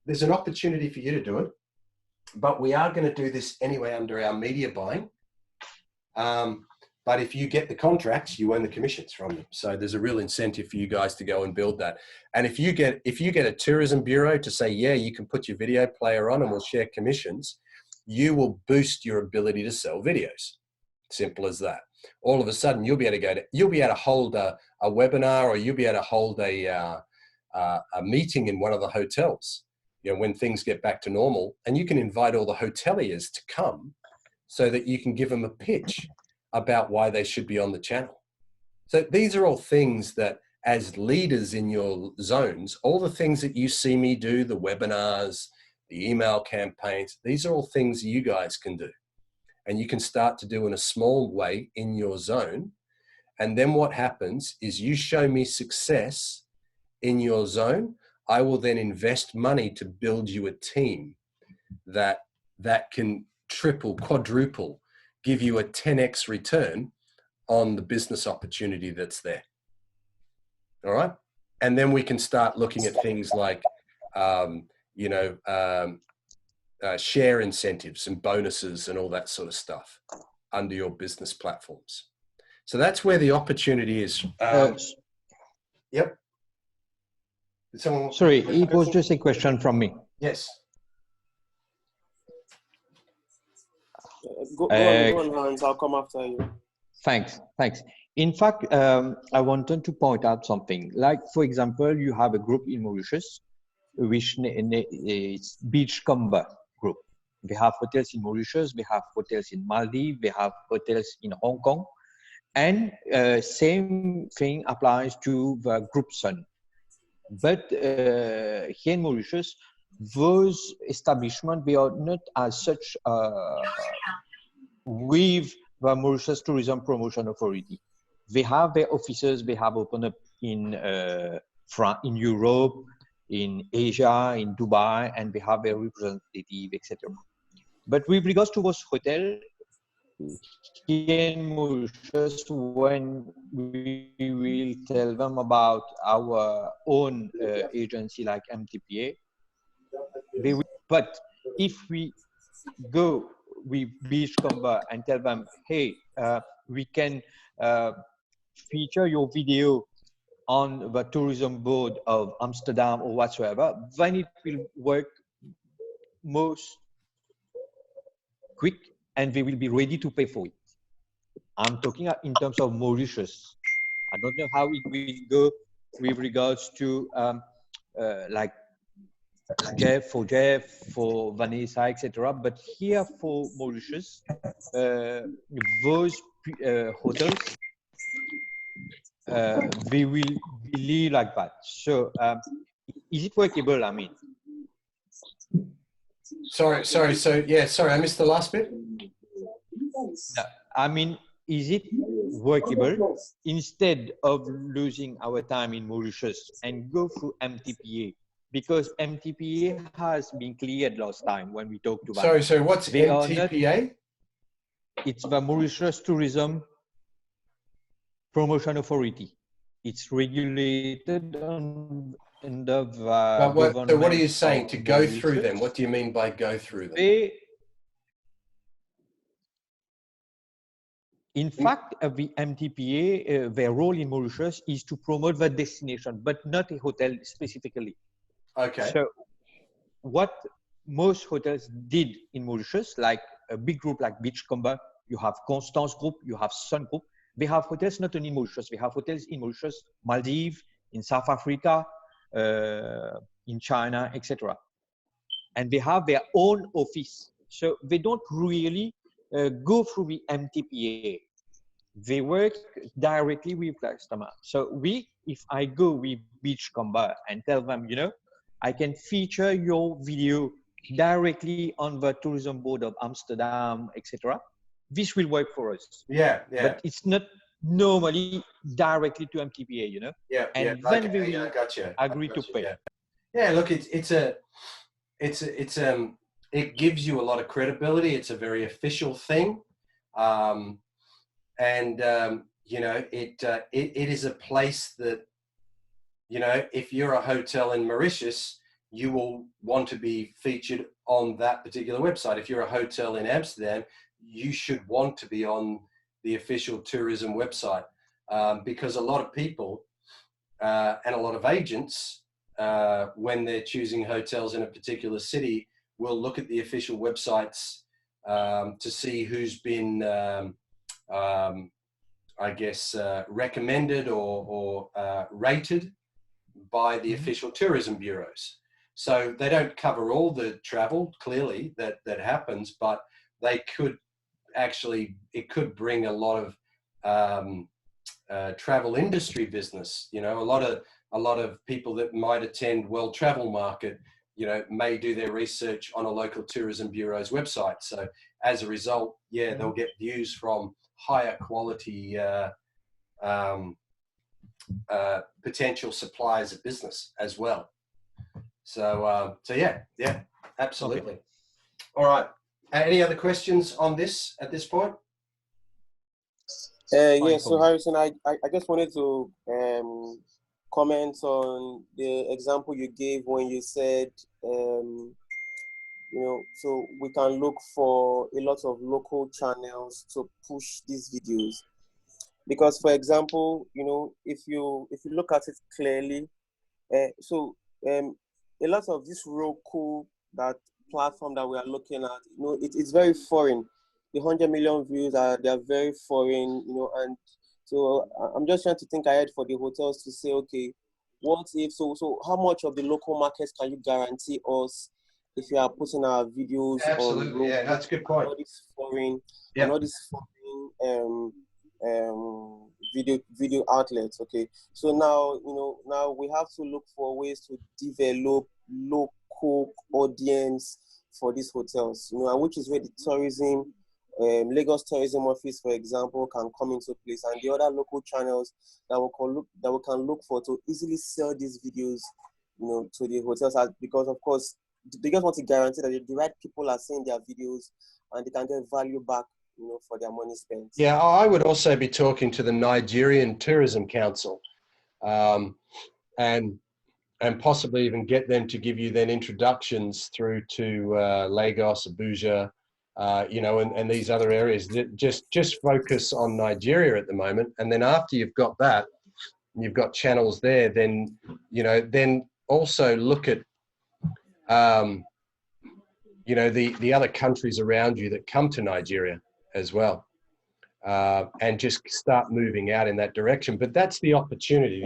There's an opportunity for you to do it, but we are going to do this anyway under our media buying. But if you get the contracts, you earn the commissions from them. So there's a real incentive for you guys to go and build that. And if you get a tourism bureau to say, yeah, you can put your video player on and we'll share commissions, you will boost your ability to sell videos. Simple as that. All of a sudden, you'll be able to hold a webinar, or you'll be able to hold a meeting in one of the hotels, when things get back to normal, and you can invite all the hoteliers to come so that you can give them a pitch about why they should be on the channel. So these are all things that, as leaders in your zones, all the things that you see me do, the webinars, the email campaigns, these are all things you guys can do. And you can start to do in a small way in your zone. And then what happens is you show me success in your zone, I will then invest money to build you a team that can triple, quadruple, give you a 10x return on the business opportunity that's there. All right. And then we can start looking at things like, share incentives and bonuses and all that sort of stuff under your business platforms. So that's where the opportunity is. Yep. Sorry, it was just a question from me. Yes. Go on, Hans. I'll come after you. Thanks. In fact, I wanted to point out something. Like, for example, you have a group in Mauritius, which is Beachcomber group. We have hotels in Mauritius, we have hotels in Maldives, we have hotels in Hong Kong. And same thing applies to the group Sun. But here in Mauritius, those establishments, they are not as such with the Mauritius Tourism Promotion Authority. They have their offices, they have opened up in France, in Europe, in Asia, in Dubai, and they have their representative, etc. But with regards to those hotels, here in Mauritius, when we will tell them about our own agency like MTPA, they will, but if we go with Beachcomber and tell them, hey, we can feature your video on the tourism board of Amsterdam or whatsoever, then it will work most quick and they will be ready to pay for it. I'm talking in terms of Mauritius. I don't know how it will go with regards to like Jeff, for Vanessa, etc. But here for Mauritius, those hotels, they will believe like that. So is it workable? I mean, sorry. So yeah, sorry, I missed the last bit. No, I mean, is it workable instead of losing our time in Mauritius and go through MTPA? Because MTPA has been cleared last time when we talked about. Sorry, so what's MTPA? It's the Mauritius Tourism Promotion Authority. It's regulated under the so what are you saying? To go through them? What do you mean by go through them? In fact, the MTPA, their role in Mauritius is to promote the destination, but not a hotel specifically. Okay. So what most hotels did in Mauritius, like a big group like Beachcomber, you have Constance Group, you have Sun Group. They have hotels not only in Mauritius, we have hotels in Mauritius, Maldives, in South Africa, in China, etc. And they have their own office. So they don't really go through the MTPA. They work directly with customers. So if I go with Beachcomber and tell them, I can feature your video directly on the tourism board of Amsterdam, etc. This will work for us. Yeah. But it's not normally directly to MTPA, Yeah. And then we will agree to pay. Yeah. Look, it gives you a lot of credibility. It's a very official thing, it is a place that, if you're a hotel in Mauritius, you will want to be featured on that particular website. If you're a hotel in Amsterdam, you should want to be on the official tourism website, because a lot of people and a lot of agents, when they're choosing hotels in a particular city, will look at the official websites to see who's been, I guess, recommended or rated by the official tourism bureaus. So they don't cover all the travel, clearly, that happens, but they could actually, it could bring a lot of travel industry business. You know, a lot of people that might attend World Travel Market, you know, may do their research on a local tourism bureau's website. So as a result, yeah, they'll get views from higher quality potential suppliers of business as well. So, so yeah, absolutely. Okay. All right. Any other questions on this at this point? Yeah. So Harrison, I just wanted to comment on the example you gave when you said, you know, so we can look for a lot of local channels to push these videos. Because, for example, you know, if you look at it clearly, a lot of this Roku, that platform that we are looking at, you know, it's very foreign. The 100 million views they're very foreign, you know, and so I'm just trying to think ahead for the hotels to say, okay, what if so how much of the local markets can you guarantee us if you are putting our videos Absolutely, on Roku, yeah, that's a good point. All this foreign, yep. And all these foreign video outlets. Okay, so now, you know, now we have to look for ways to develop local audience for these hotels, you know, and which is where the tourism, Lagos Tourism Office, for example, can come into place, and the other local channels that we can look for to easily sell these videos, you know, to the hotels, because of course they just want to guarantee that the right people are seeing their videos and they can get value back, you know, for their money spent. Yeah, I would also be talking to the Nigerian Tourism Council, and possibly even get them to give you then introductions through to Lagos, Abuja, you know, and these other areas. Just focus on Nigeria at the moment, and then after you've got that, you've got channels there. Then, you know, then also look at you know, the other countries around you that come to Nigeria as well, and just start moving out in that direction. But that's the opportunity.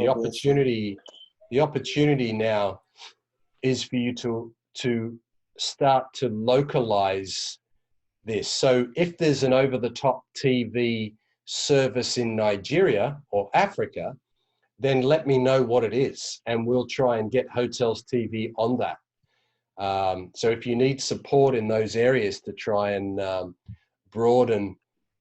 The opportunity now is for you to start to localize this. So if there's an over-the-top TV service in Nigeria or Africa, then let me know what it is, and we'll try and get Hotels TV on that. So if you need support in those areas to try and broaden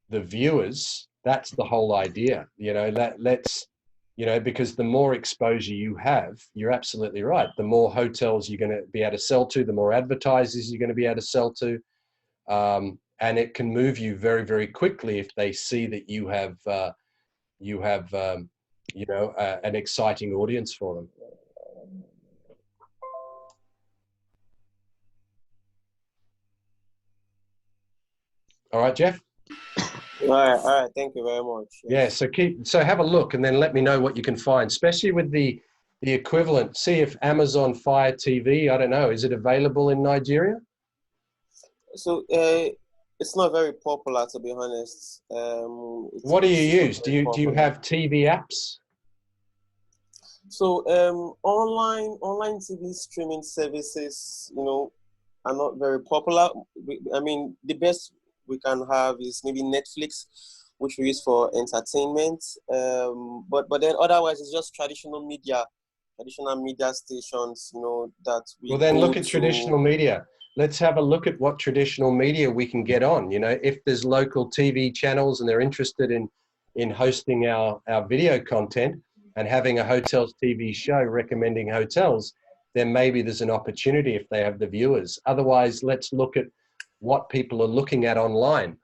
the viewers, that's the whole idea. You know, let's, you know, because the more exposure you have, you're absolutely right. The more hotels you're going to be able to sell to, the more advertisers you're going to be able to sell to. And it can move you very, very quickly if they see that you have, you know, an exciting audience for them. All right, Jeff? All right. Thank you very much. Yes. Yeah, so have a look and then let me know what you can find, especially with the equivalent. See if Amazon Fire TV, I don't know, is it available in Nigeria? So it's not very popular, to be honest. What do you use? Do you have TV apps? So online TV streaming services, you know, are not very popular. I mean, the best we can have is maybe Netflix, which we use for entertainment. But then otherwise, it's just traditional media stations, you know, that we. Well, then look at traditional media. Let's have a look at what traditional media we can get on. You know, if there's local TV channels and they're interested in hosting our video content and having a Hotels TV show recommending hotels, then maybe there's an opportunity if they have the viewers. Otherwise, let's look at what people are looking at online.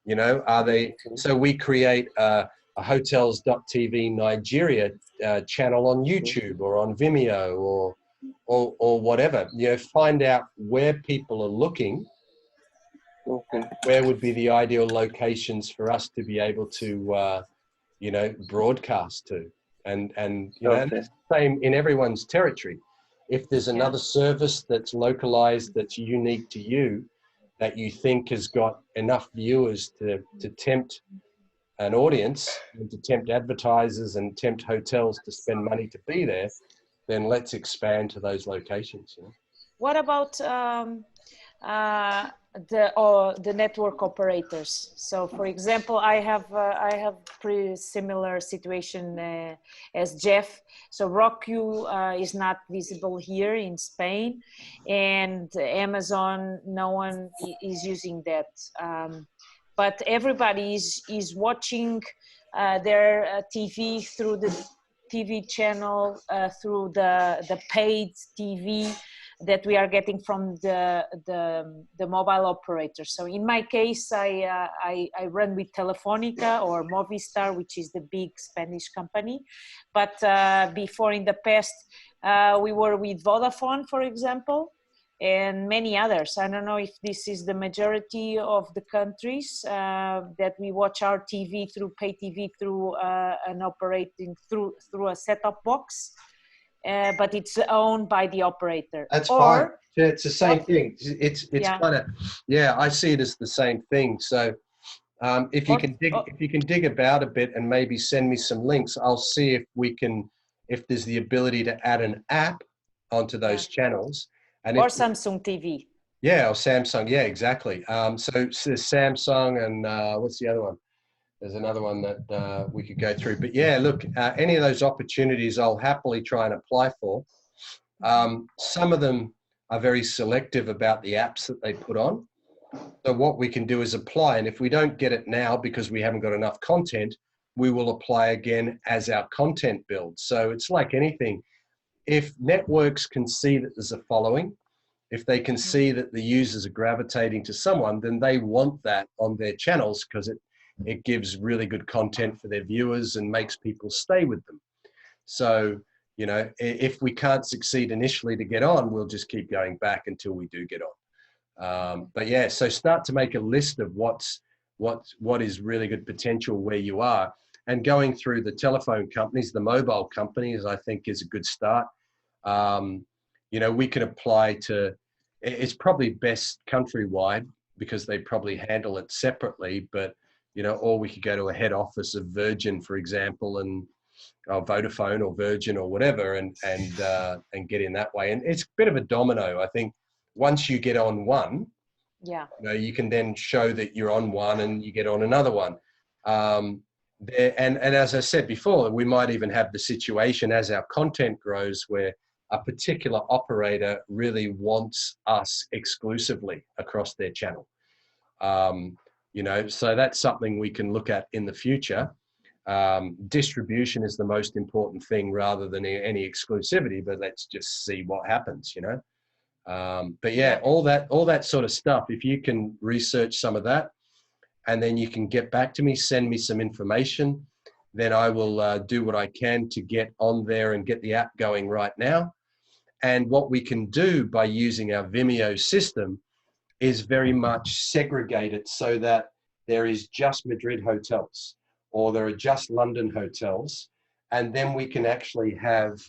You know, are they, so we create a hotels.tv Nigeria channel on YouTube or on Vimeo or whatever. You know, find out where people are looking, and where would be the ideal locations for us to be able to, you know, broadcast to. And you know, and that's the same in everyone's territory. If there's another service that's localized, that's unique to you, that you think has got enough viewers to tempt an audience and to tempt advertisers and tempt hotels to spend money to be there, then let's expand to those locations. You know? What about the network operators? So, for example, I have pretty similar situation as Jeff. So Roku is not visible here in Spain, and Amazon, no one is using that. But everybody is watching their TV through the TV channel, through the paid TV that we are getting from the mobile operator. So in my case, I run with Telefonica or Movistar, which is the big Spanish company. But before, in the past, we were with Vodafone, for example, and many others. I don't know if this is the majority of the countries that we watch our TV through pay TV through an operating through a set-top box. But it's owned by the operator. That's fine. Yeah, it's the same thing. It's kind of, yeah, I see it as the same thing. So if you can dig about a bit and maybe send me some links, I'll see if there's the ability to add an app onto those channels. And or Samsung TV. Yeah, or Samsung. Yeah, exactly. So there's Samsung and what's the other one? There's another one that we could go through. But yeah, look, any of those opportunities I'll happily try and apply for. Some of them are very selective about the apps that they put on. So what we can do is apply. And if we don't get it now because we haven't got enough content, we will apply again as our content builds. So it's like anything. If networks can see that there's a following, if they can see that the users are gravitating to someone, then they want that on their channels because it gives really good content for their viewers and makes people stay with them. So, you know, if we can't succeed initially to get on, we'll just keep going back until we do get on. But yeah, so start to make a list of what is really good potential where you are, and going through the telephone companies, the mobile companies, I think is a good start. You know, we can apply to, it's probably best countrywide because they probably handle it separately, but you know, or we could go to a head office of Virgin, for example, and Vodafone or Virgin or whatever, and get in that way. And it's a bit of a domino. I think once you get on one, you know, you can then show that you're on one and you get on another one. And as I said before, we might even have the situation as our content grows where a particular operator really wants us exclusively across their channel. You know, so that's something we can look at in the future. Distribution is the most important thing rather than any exclusivity, but let's just see what happens, you know. But yeah, all that sort of stuff, if you can research some of that and then you can get back to me, send me some information, then I will do what I can to get on there and get the app going right now. And what we can do by using our Vimeo system is very much segregate it so that there is just Madrid hotels or there are just London hotels. And then we can actually have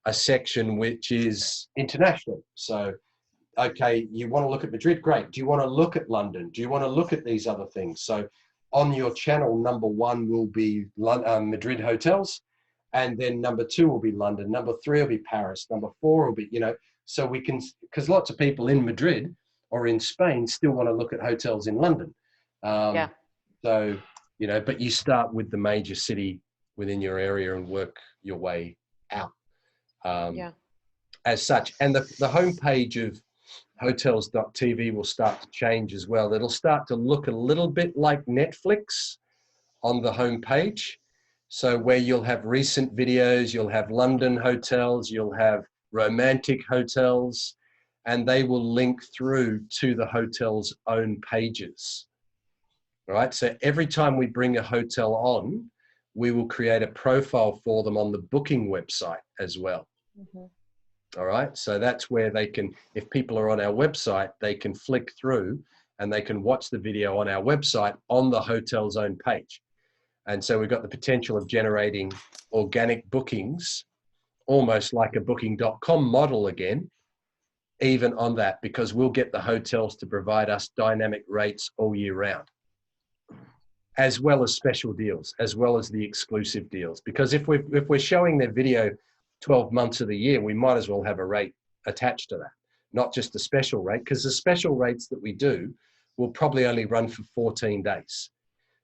a section which is international. So, okay, you want to look at Madrid? Great. Do you want to look at London? Do you want to look at these other things? So on your channel, number one will be Madrid hotels. And then number two will be London. Number three will be Paris. Number four will be, you know, so we can, because lots of people in Madrid or in Spain still want to look at hotels in London. So, you know, but you start with the major city within your area and work your way out as such. And the homepage of hotels.tv will start to change as well. It'll start to look a little bit like Netflix on the homepage. So where you'll have recent videos, you'll have London hotels, you'll have romantic hotels, and they will link through to the hotel's own pages. All right, so every time we bring a hotel on, we will create a profile for them on the booking website as well. All right, so that's where they can, if people are on our website, they can flick through and they can watch the video on our website on the hotel's own page. And so we've got the potential of generating organic bookings, almost like a booking.com model again, even on that, because we'll get the hotels to provide us dynamic rates all year round, as well as special deals, as well as the exclusive deals. Because if we're showing their video 12 months of the year, we might as well have a rate attached to that, not just a special rate, because the special rates that we do will probably only run for 14 days.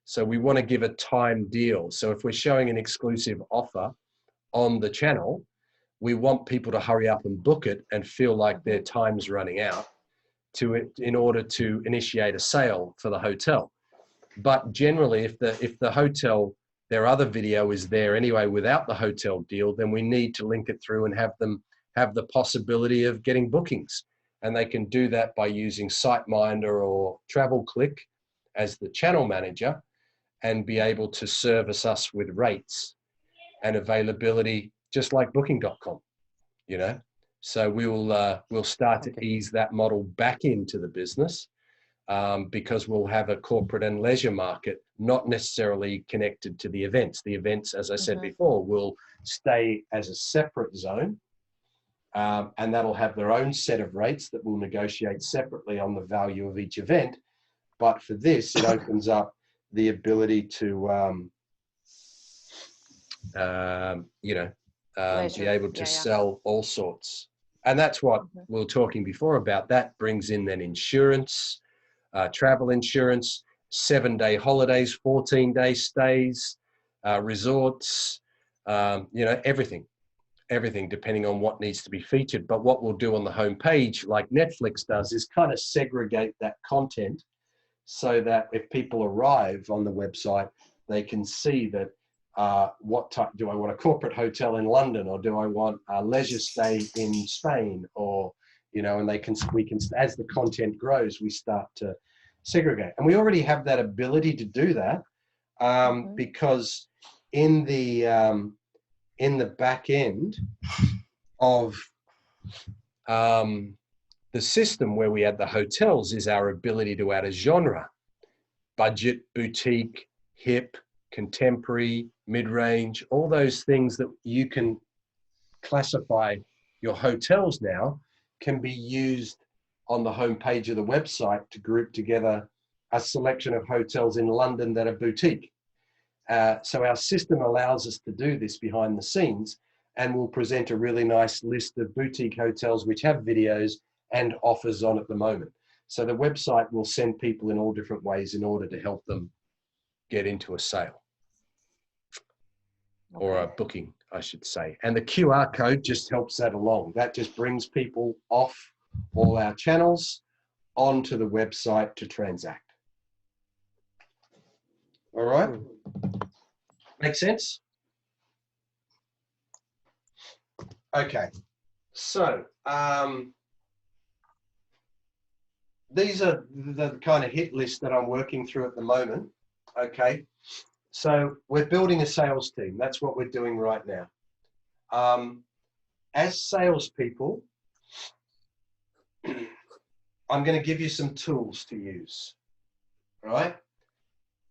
So we want to give a time deal. So if we're showing an exclusive offer on the channel, we want people to hurry up and book it and feel like their time's running out in order to initiate a sale for the hotel. But generally, if the hotel, their other video is there anyway without the hotel deal, then we need to link it through and have them have the possibility of getting bookings. And they can do that by using SiteMinder or TravelClick as the channel manager and be able to service us with rates and availability, just like Booking.com, you know? So we'll start to ease that model back into the business because we'll have a corporate and leisure market, not necessarily connected to the events. The events, as I said before, will stay as a separate zone, and that'll have their own set of rates that we'll negotiate separately on the value of each event. But for this, it opens up the ability to, be able to sell all sorts. And that's what we were talking before about. That brings in then insurance, travel insurance, 7-day holidays, 14-day stays, resorts, everything depending on what needs to be featured. But what we'll do on the homepage, like Netflix does, is kind of segregate that content so that if people arrive on the website, they can see that what type, do I want a corporate hotel in London, or do I want a leisure stay in Spain, or, and we can, as the content grows, we start to segregate. And we already have that ability to do that because in the back end of the system where we add the hotels is our ability to add a genre: budget, boutique, hip, contemporary, mid-range, all those things that you can classify your hotels now can be used on the homepage of the website to group together a selection of hotels in London that are boutique. So our system allows us to do this behind the scenes, and we'll present a really nice list of boutique hotels which have videos and offers on at the moment. So the website will send people in all different ways in order to help them get into a sale or a booking, I should say. And the QR code just helps that along. That just brings people off all our channels onto the website to transact. All right? Make sense? Okay. So, these are the kind of hit list that I'm working through at the moment. Okay. So we're building a sales team. That's what we're doing right now. As salespeople, I'm going to give you some tools to use. All right.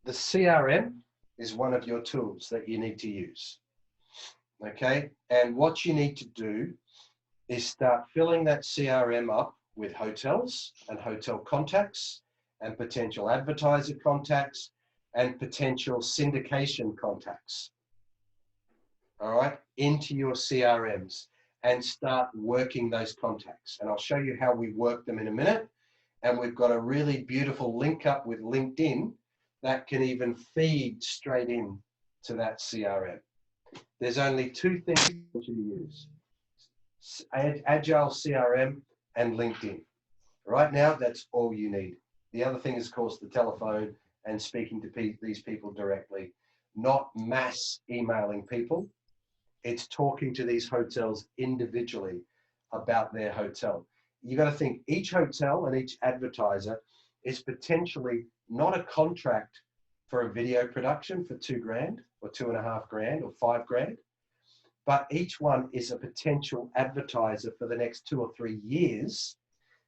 The CRM is one of your tools that you need to use. Okay. And what you need to do is start filling that CRM up with hotels and hotel contacts and potential advertiser contacts and potential syndication contacts, all right, into your CRMs, and start working those contacts. And I'll show you how we work them in a minute. And we've got a really beautiful link up with LinkedIn that can even feed straight in to that CRM. There's only two things to use: Agile CRM and LinkedIn. Right now, that's all you need. The other thing is, of course, the telephone and speaking to these people directly, not mass emailing people. It's talking to these hotels individually about their hotel. You got to think each hotel and each advertiser is potentially not a contract for a video production for $2,000 or $2,500 or $5,000, but each one is a potential advertiser for the next 2 or 3 years,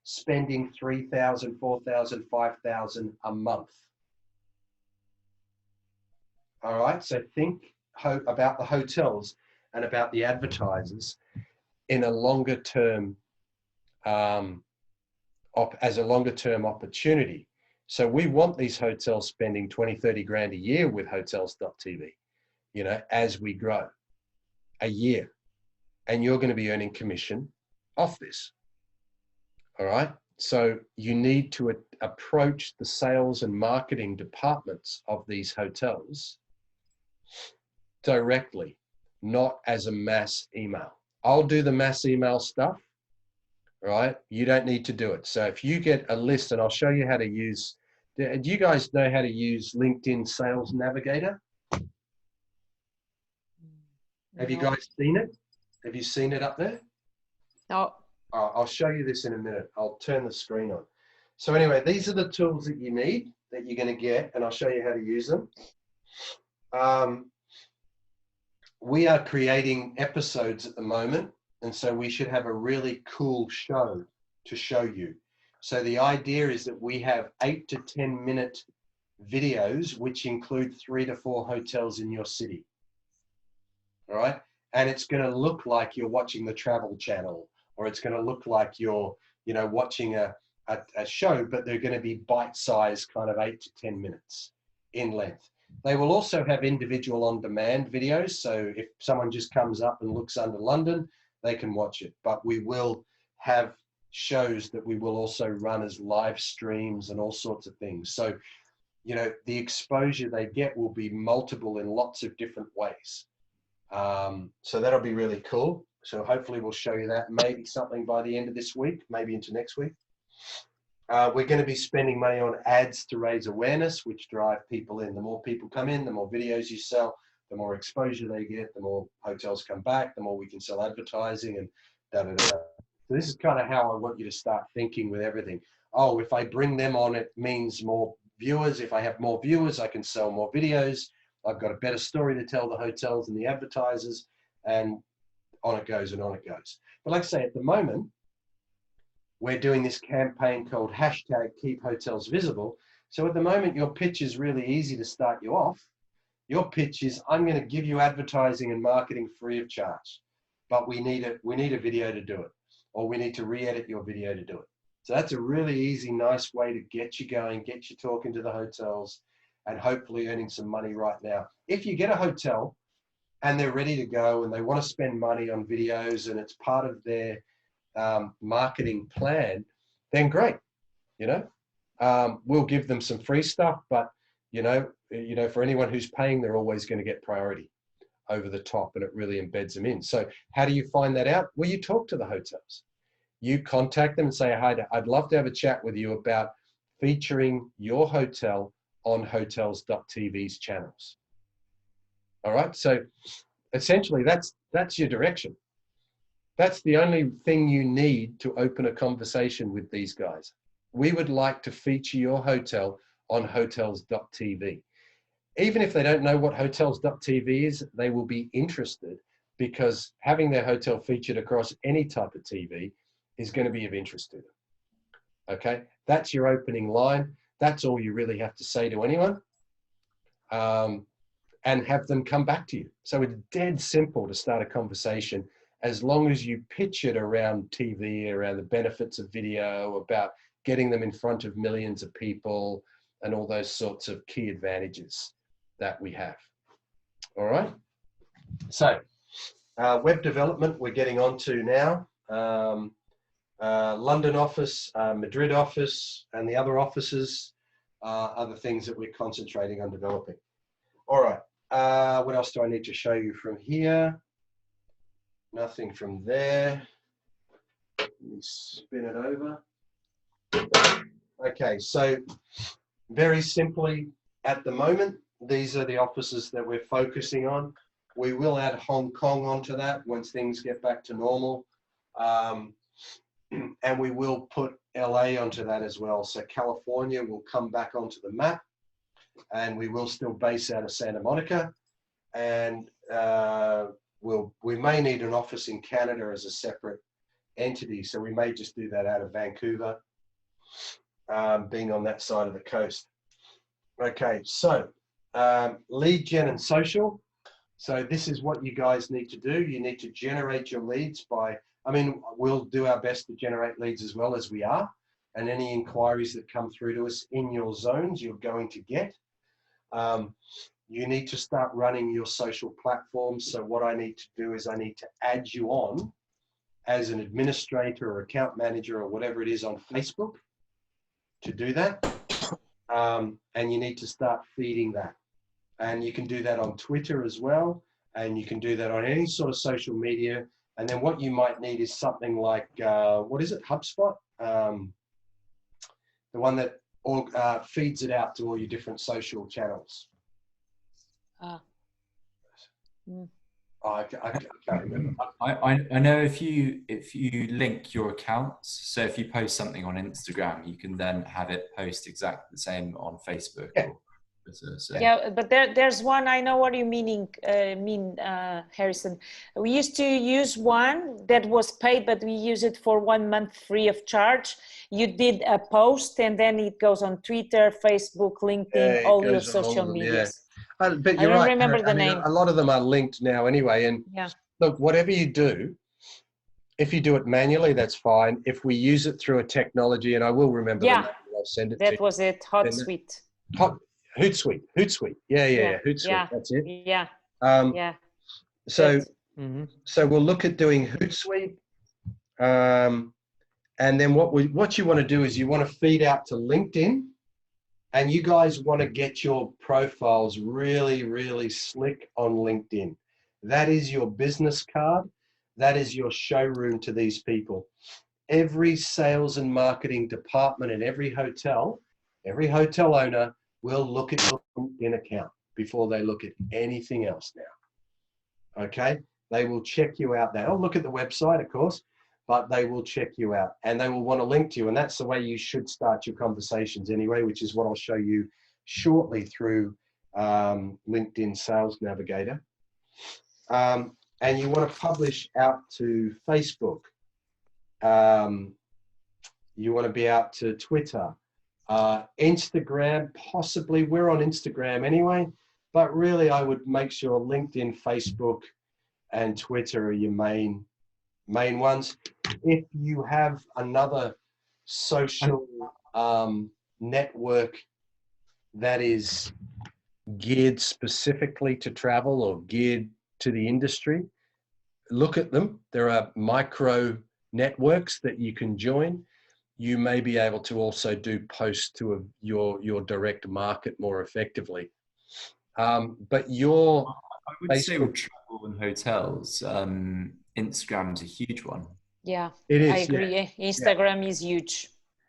spending $3,000, $4,000, $5,000 a month. All right, so think about the hotels and about the advertisers in a longer term as a longer term opportunity. So we want these hotels spending 20, 30 grand a year with hotels.tv, you know, as we grow a year, and you're going to be earning commission off this. All right. So you need to approach the sales and marketing departments of these hotels directly, not as a mass email. I'll do the mass email stuff, right? You don't need to do it. So if you get a list, and I'll show you how to use, do you guys know how to use LinkedIn Sales Navigator? Have you guys seen it? Have you seen it up there? No. I'll show you this in a minute. I'll turn the screen on. So anyway, these are the tools that you need, that you're going to get, and I'll show you how to use them. We are creating episodes at the moment, and so we should have a really cool show to show you. So the idea is that we have 8 to 10 minute videos, which include 3 to 4 hotels in your city. All right. And it's going to look like you're watching the Travel Channel, or it's going to look like you're, you know, watching a show, but they're going to be bite-sized, kind of 8 to 10 minutes in length. They will also have individual on-demand videos. So if someone just comes up and looks under London, they can watch it. But we will have shows that we will also run as live streams and all sorts of things. So, you know, the exposure they get will be multiple in lots of different ways. So that'll be really cool. So hopefully we'll show you that, maybe something by the end of this week, maybe into next week. We're going to be spending money on ads to raise awareness, which drive people in. The more people come in, the more videos you sell, the more exposure they get, the more hotels come back, the more we can sell advertising and da-da-da. So this is kind of how I want you to start thinking with everything. Oh, if I bring them on, it means more viewers. If I have more viewers, I can sell more videos. I've got a better story to tell the hotels and the advertisers, and on it goes and on it goes. But like I say, at the moment, we're doing this campaign called #KeepHotelsVisible. So at the moment, your pitch is really easy to start you off. Your pitch is, I'm going to give you advertising and marketing free of charge, but we need a video to do it, or we need to re-edit your video to do it. So that's a really easy, nice way to get you going, get you talking to the hotels, and hopefully earning some money right now. If you get a hotel and they're ready to go and they want to spend money on videos and it's part of their marketing plan, then great. You know, we'll give them some free stuff, but you know, for anyone who's paying, they're always going to get priority over the top, and it really embeds them in. So how do you find that out? Well, you talk to the hotels. You contact them and say, hi, I'd love to have a chat with you about featuring your hotel on hotels.tv's channels. All right. So essentially that's your direction. That's the only thing you need to open a conversation with these guys. We would like to feature your hotel on hotels.tv. Even if they don't know what hotels.tv is, they will be interested, because having their hotel featured across any type of TV is going to be of interest to them. Okay. That's your opening line. That's all you really have to say to anyone, and have them come back to you. So it's dead simple to start a conversation, as long as you pitch it around TV, around the benefits of video, about getting them in front of millions of people, and all those sorts of key advantages that we have. All right. So web development, we're getting on to now. London office, Madrid office, and the other offices are the things that we're concentrating on developing. All right. What else do I need to show you from here? Nothing from there. Let me spin it over. Okay, so very simply, at the moment, these are the offices that we're focusing on. We will add Hong Kong onto that once things get back to normal. And we will put LA onto that as well. So California will come back onto the map, and we will still base out of Santa Monica. And we may need an office in Canada as a separate entity. So we may just do that out of Vancouver, being on that side of the coast. Okay, so lead gen and social. So this is what you guys need to do. You need to generate your leads by I mean, we'll do our best to generate leads as well as we are. And any inquiries that come through to us in your zones, you're going to get. You need to start running your social platforms. So what I need to do is I need to add you on as an administrator or account manager or whatever it is on Facebook to do that. And you need to start feeding that. And you can do that on Twitter as well. And you can do that on any sort of social media. And then what you might need is something like, what is it, HubSpot? The one that feeds it out to all your different social channels. I can't remember. I know if you link your accounts, so if you post something on Instagram, you can then have it post exactly the same on Facebook. Yeah. So. Yeah, but there's one, I know what you mean, Harrison. We used to use one that was paid, but we use it for 1 month free of charge. You did a post and then it goes on Twitter, Facebook, LinkedIn, all your social medias. Yeah. But I you're don't right. remember the name. A lot of them are linked now anyway. And yeah. Look, whatever you do, if you do it manually, that's fine. If we use it through a technology, and I will remember the name, I'll send it to you. That was it, Hootsuite. Hootsuite. Yeah. Hootsuite. Yeah. That's it. Yeah. So we'll look at doing Hootsuite. And then what you want to do is you want to feed out to LinkedIn, and you guys want to get your profiles really, really slick on LinkedIn. That is your business card. That is your showroom to these people. Every sales and marketing department in every hotel owner will look at your LinkedIn account before they look at anything else now. Okay? They will check you out there. They'll look at the website, of course, but they will check you out and they will want to link to you. And that's the way you should start your conversations anyway, which is what I'll show you shortly through LinkedIn Sales Navigator. And you want to publish out to Facebook. You want to be out to Twitter, Instagram, possibly. We're on Instagram anyway, but really I would make sure LinkedIn, Facebook, and Twitter are your main ones. If you have another social network that is geared specifically to travel or geared to the industry, look at them. There are micro networks that you can join. You may be able to also do posts to your direct market more effectively. But your I would say with travel and hotels, Instagram is a huge one. Yeah, it is. I agree. Yeah. Instagram is huge.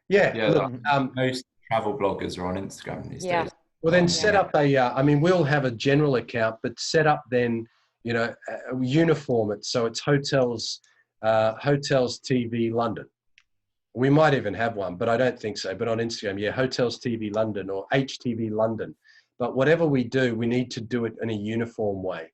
Yeah. Look, most travel bloggers are on Instagram these days. Well, then set up I mean, we'll have a general account, but set up then, uniform it. So it's Hotels TV London. We might even have one, but I don't think so. But on Instagram, Hotels TV London or HTV London. But whatever we do, we need to do it in a uniform way.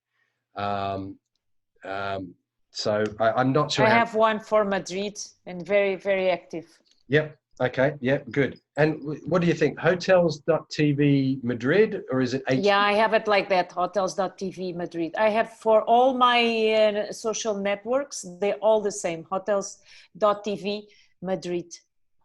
So I'm not sure. I have one for Madrid and very, very active. Yep. Okay. Yep. Good. And what do you think? Hotels.tv Madrid, or is it HTV? Yeah, I have it like that. Hotels.tv Madrid. I have for all my social networks, they're all the same. Hotels.tv Madrid.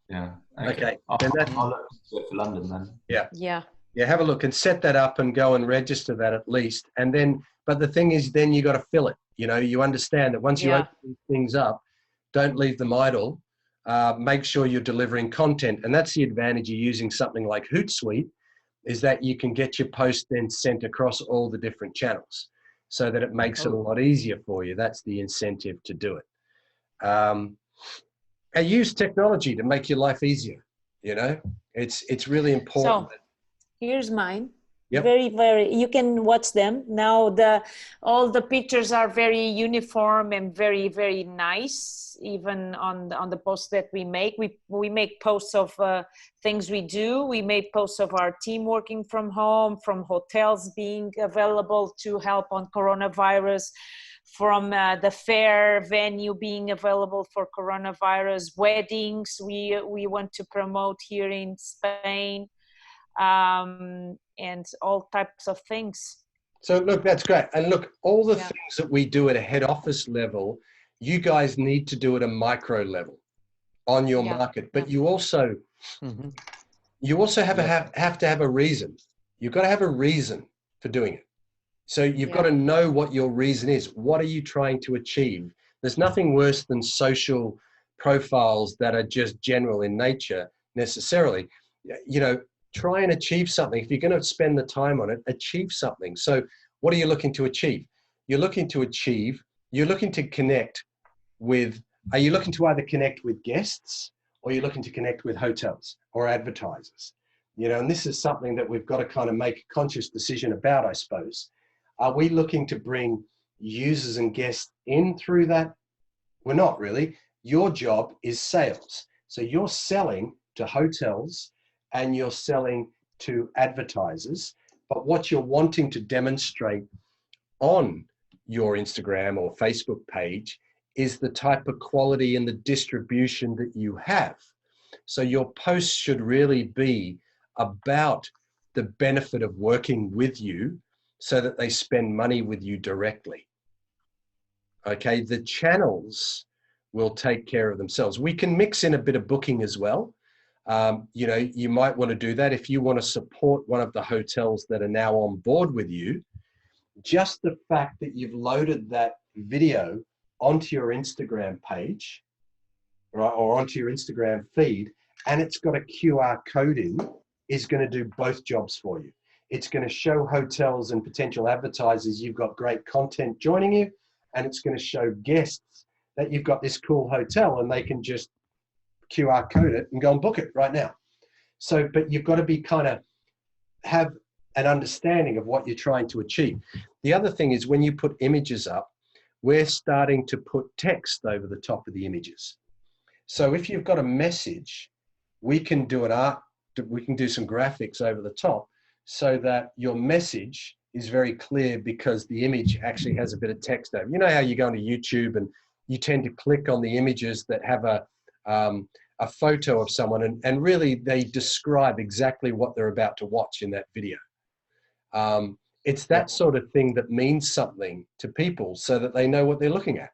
Yeah. Okay. I'll look for London then. Yeah. Have a look and set that up and go and register that at least. And then, but the thing is, then you got to fill it. You understand that once you open these things up, don't leave them idle. Make sure you're delivering content. And that's the advantage of using something like Hootsuite, is that you can get your post then sent across all the different channels so that it makes it a lot easier for you. That's the incentive to do it. And use technology to make your life easier. It's really important. So here's mine. Yep. Very, very, you can watch them. Now all the pictures are very uniform and very, very nice. Even on the posts that we make, we make posts of things we do. We make posts of our team working from home, from hotels being available to help on coronavirus, from the fair venue being available for coronavirus, weddings we want to promote here in Spain. And all types of things. So look, that's great. And look, all the things that we do at a head office level, you guys need to do it a micro level on your market, but you also have to have a reason. You've got to have a reason for doing it. So you've got to know what your reason is. What are you trying to achieve? There's nothing worse than social profiles that are just general in nature necessarily. You know, try and achieve something. If you're going to spend the time on it, achieve something. So what are you looking to achieve? You're looking to connect with, are you looking to either connect with guests, or you're looking to connect with hotels or advertisers? You know, and this is something that we've got to kind of make a conscious decision about, I suppose. Are we looking to bring users and guests in through that? We're not really. Your job is sales. So you're selling to hotels and you're selling to advertisers, but what you're wanting to demonstrate on your Instagram or Facebook page is the type of quality and the distribution that you have. So your posts should really be about the benefit of working with you so that they spend money with you directly. Okay, the channels will take care of themselves. We can mix in a bit of booking as well. You know, you might want to do that if you want to support one of the hotels that are now on board with you. Just the fact that you've loaded that video onto your Instagram page, right, or onto your Instagram feed, and it's got a QR code in, is going to do both jobs for you. It's going to show hotels and potential advertisers you've got great content joining you, and it's going to show guests that you've got this cool hotel, and they can just QR code it and go and book it right now. So, but you've got to be kind of have an understanding of what you're trying to achieve. The other thing is when you put images up, we're starting to put text over the top of the images. So if you've got a message, we can do we can do some graphics over the top so that your message is very clear because the image actually has a bit of text over. You know how you go onto YouTube and you tend to click on the images that have a photo of someone and really they describe exactly what they're about to watch in that video. It's that sort of thing that means something to people so that they know what they're looking at.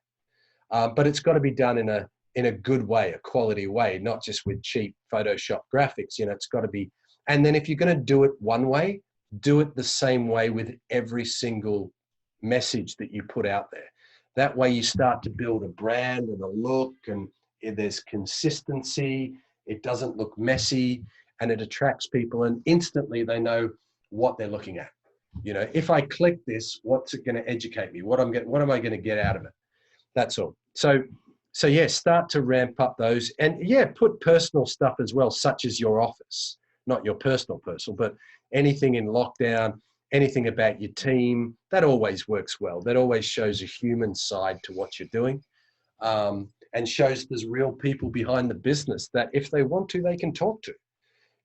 But it's got to be done in a good way, a quality way, not just with cheap Photoshop graphics. You know, it's got to be. And then if you're going to do it one way, do it the same way with every single message that you put out there. That way you start to build a brand and a look, and there's consistency. It doesn't look messy, and it attracts people, and instantly they know what they're looking at. You know, if I click this, what's it going to educate me? What am I going to get out of it? That's all. So yeah, start to ramp up those, and yeah, put personal stuff as well, such as your office, not your personal, but anything in lockdown, anything about your team, that always works well. That always shows a human side to what you're doing, and shows there's real people behind the business that if they want to, they can talk to.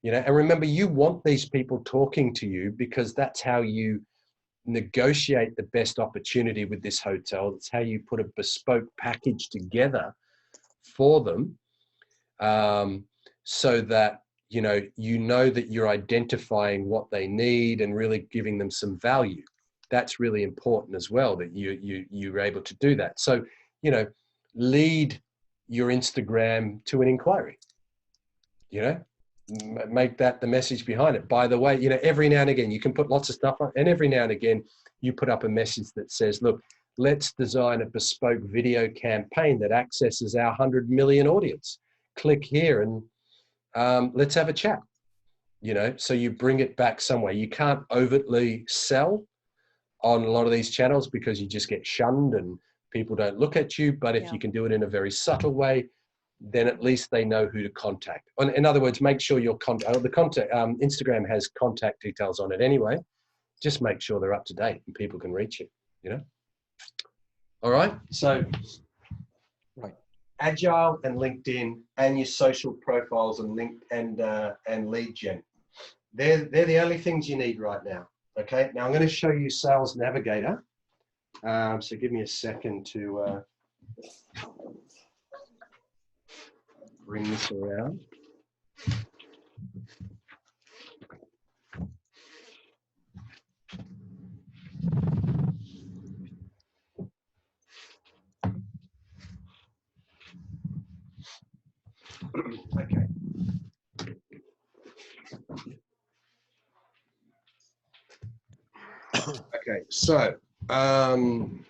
You know, and remember, you want these people talking to you because that's how you negotiate the best opportunity with this hotel. That's how you put a bespoke package together for them, so that you know that you're identifying what they need and really giving them some value. That's really important as well, that you're able to do that. So, you know, lead your Instagram to an inquiry. You know, make that the message behind it. By the way, you know, every now and again you can put lots of stuff up, and every now and again you put up a message that says, look, let's design a bespoke video campaign that accesses our 100 million audience. Click here and let's have a chat. You know, so you bring it back somewhere. You can't overtly sell on a lot of these channels because you just get shunned and people don't look at you. But if you can do it in a very subtle way, then at least they know who to contact. In other words, make sure your Instagram has contact details on it anyway. Just make sure they're up to date and people can reach you, you know? All right. So Agile and LinkedIn and your social profiles and and lead gen. They're the only things you need right now. Okay. Now I'm going to show you Sales Navigator. So give me a second to bring this around. Okay, so let me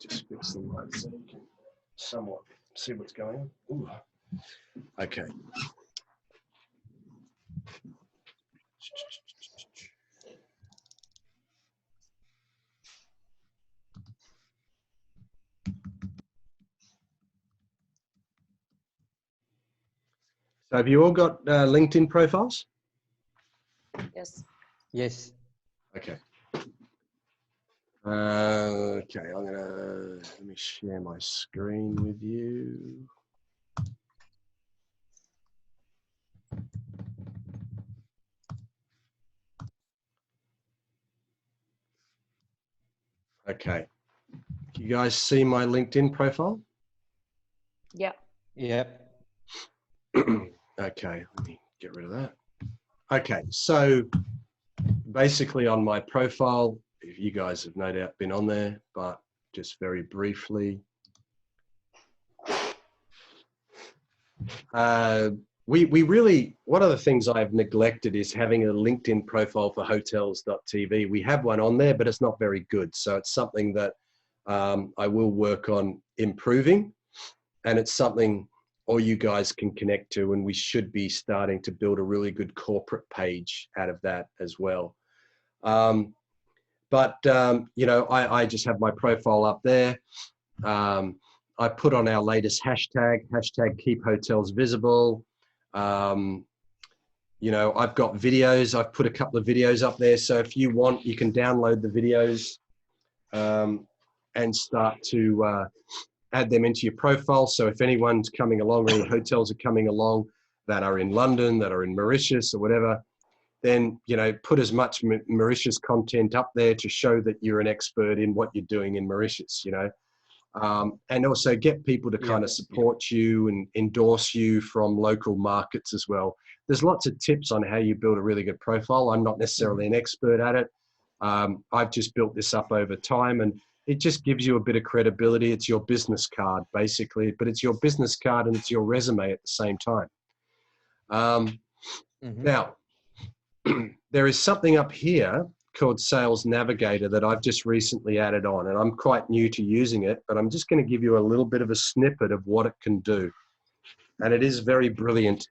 just fix the light so you can somewhat see what's going on. Ooh. Okay. So have you all got LinkedIn profiles? Yes. Yes. Okay. Okay, let me share my screen with you. Okay. You guys see my LinkedIn profile? Yeah. Yep. Okay, let me get rid of that. Okay, so basically on my profile, if you guys have no doubt been on there, but just very briefly, we really, one of the things I've neglected is having a LinkedIn profile for hotels.tv. We have one on there, but it's not very good. So it's something that I will work on improving, and it's something all you guys can connect to, and we should be starting to build a really good corporate page out of that as well. You know, I just have my profile up there. I put on our latest hashtag keep hotels visible. You know, I've got videos. I've put a couple of videos up there. So if you want, you can download the videos and start to add them into your profile. So if anyone's coming along, or any hotels are coming along that are in London, that are in Mauritius or whatever, then, you know, put as much Mauritius content up there to show that you're an expert in what you're doing in Mauritius, you know. And also get people to kind of support you and endorse you from local markets as well. There's lots of tips on how you build a really good profile. I'm not necessarily an expert at it. I've just built this up over time, and it just gives you a bit of credibility. It's your business card, basically, but it's your business card and it's your resume at the same time. Now, there is something up here called Sales Navigator that I've just recently added on, and I'm quite new to using it, but I'm just going to give you a little bit of a snippet of what it can do. And it is very brilliant.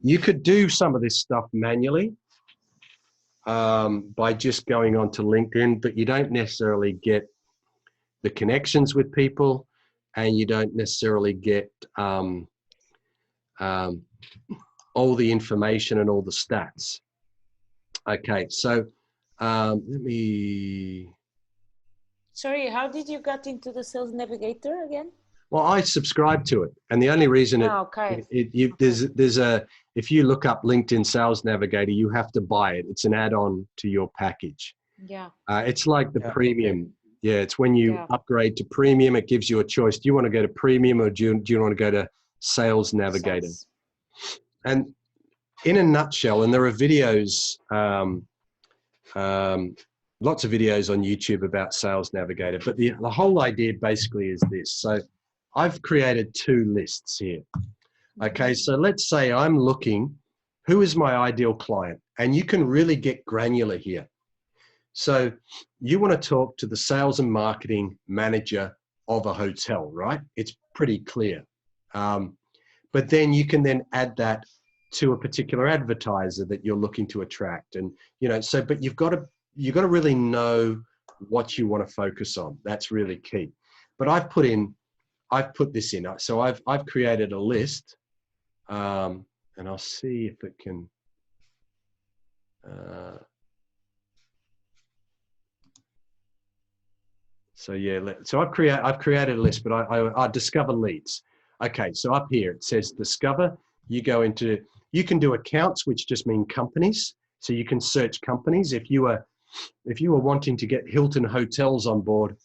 You could do some of this stuff manually by just going onto LinkedIn, but you don't necessarily get the connections with people, and you don't necessarily get all the information and all the stats. Okay, so let me... Sorry, how did you get into the Sales Navigator again? Well, I subscribe to it, and the only reason there's a, if you look up LinkedIn Sales Navigator, you have to buy it. It's an add-on to your package. Yeah. It's like the premium. Yeah, it's when you upgrade to premium, it gives you a choice. Do you want to go to premium, or do you want to go to Sales Navigator? And in a nutshell, and there are videos, lots of videos on YouTube about Sales Navigator, but the whole idea basically is this. So I've created two lists here. Okay, so let's say I'm looking, who is my ideal client? And you can really get granular here. So you want to talk to the sales and marketing manager of a hotel, right? It's pretty clear. But then you can then add that to a particular advertiser that you're looking to attract. And, you know, so, but you've got to really know what you want to focus on. That's really key. But I've put this in. So I've created a list, and I'll see if it can, so yeah, so I've created a list, but I discover leads. Okay, so up here it says discover. You go into, you can do accounts, which just mean companies. So you can search companies. If you were wanting to get Hilton Hotels on board,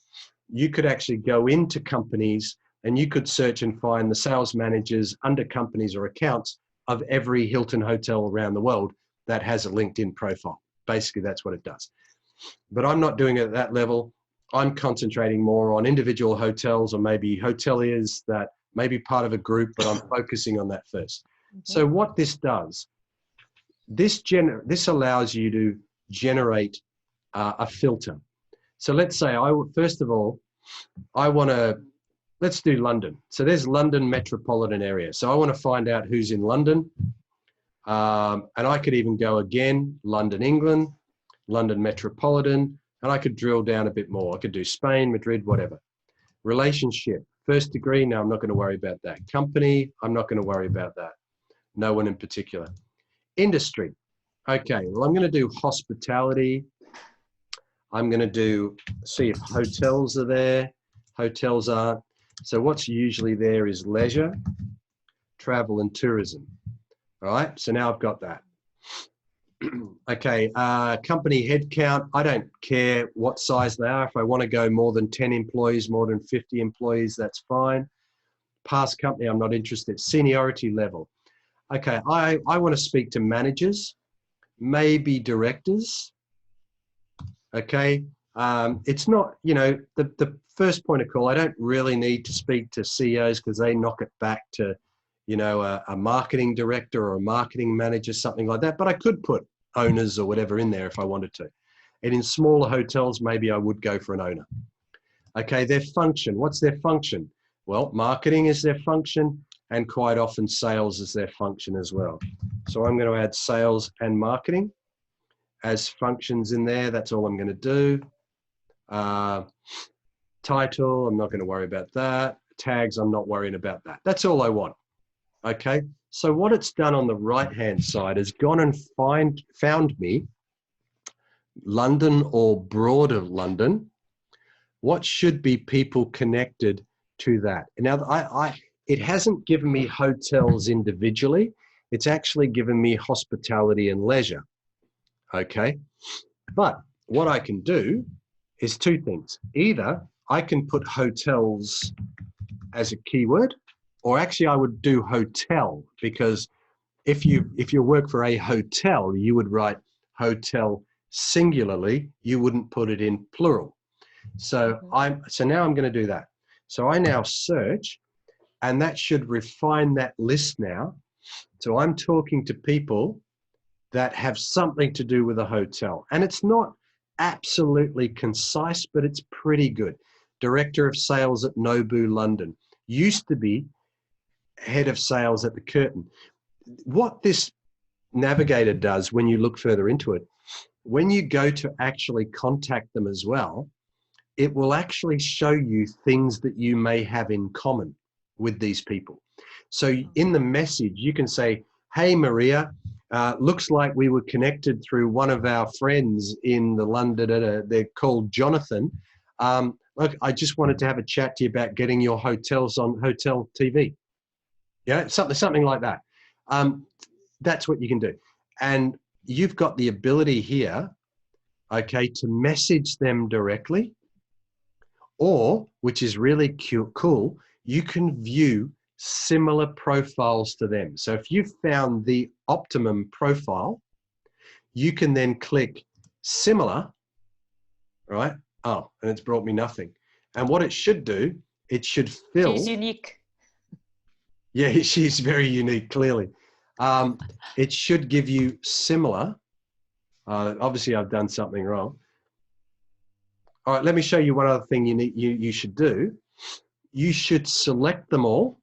you could actually go into companies and you could search and find the sales managers under companies or accounts of every Hilton hotel around the world that has a LinkedIn profile. Basically, that's what it does. But I'm not doing it at that level. I'm concentrating more on individual hotels, or maybe hoteliers that maybe part of a group, but I'm focusing on that first. So what this does, this allows you to generate a filter. So let's say first of all, let's do London. So there's London metropolitan area. So I want to find out who's in London. And I could even go again, London, England, London metropolitan, and I could drill down a bit more. I could do Spain, Madrid, whatever. Relationship, first degree, no, I'm not going to worry about that. Company, I'm not going to worry about that. No one in particular. Industry, okay, well, I'm going to do hospitality. I'm going to see if hotels are there. Hotels aren't. So what's usually there is leisure, travel, and tourism. All right, so now I've got that. Okay, company headcount, I don't care what size they are. If I want to go more than 10 employees, more than 50 employees, that's fine. Past company, I'm not interested. Seniority level. Okay, I want to speak to managers, maybe directors. Okay, it's not, you know, the first point of call, I don't really need to speak to CEOs because they knock it back to, you know, a marketing director or a marketing manager, something like that. But I could put owners or whatever in there if I wanted to. And in smaller hotels, maybe I would go for an owner. Okay, their function. What's their function? Well, marketing is their function, and quite often sales is their function as well. So I'm going to add sales and marketing as functions in there. That's all I'm going to do. Title, I'm not going to worry about that. Tags, I'm not worrying about that. That's all I want. Okay, so what it's done on the right-hand side is gone and found me London or broader London. What should be people connected to that? Now, it hasn't given me hotels individually. It's actually given me hospitality and leisure. Okay, but what I can do is two things. Either I can put hotels as a keyword, or actually I would do hotel, because if you work for a hotel, you would write hotel singularly, you wouldn't put it in plural. So now I'm going to do that. So I now search, and that should refine that list now. So I'm talking to people that have something to do with a hotel, and it's not absolutely concise, but it's pretty good. Director of sales at Nobu London, used to be head of sales at the Curtin. What this navigator does when you look further into it, when you go to actually contact them as well, it will actually show you things that you may have in common with these people. So in the message, you can say, hey, Maria, looks like we were connected through one of our friends in the London, they're called Jonathan. Look, I just wanted to have a chat to you about getting your hotels on hotel TV. Yeah, something like that. That's what you can do. And you've got the ability here, okay, to message them directly, or, which is really cool, you can view similar profiles to them. So if you've found the optimum profile, you can then click similar, right? Oh, and it's brought me nothing. And what it should do, it should fill. She's unique. Yeah, she's very unique, clearly. It should give you similar. Obviously, I've done something wrong. All right, let me show you one other thing you should do. You should select them all,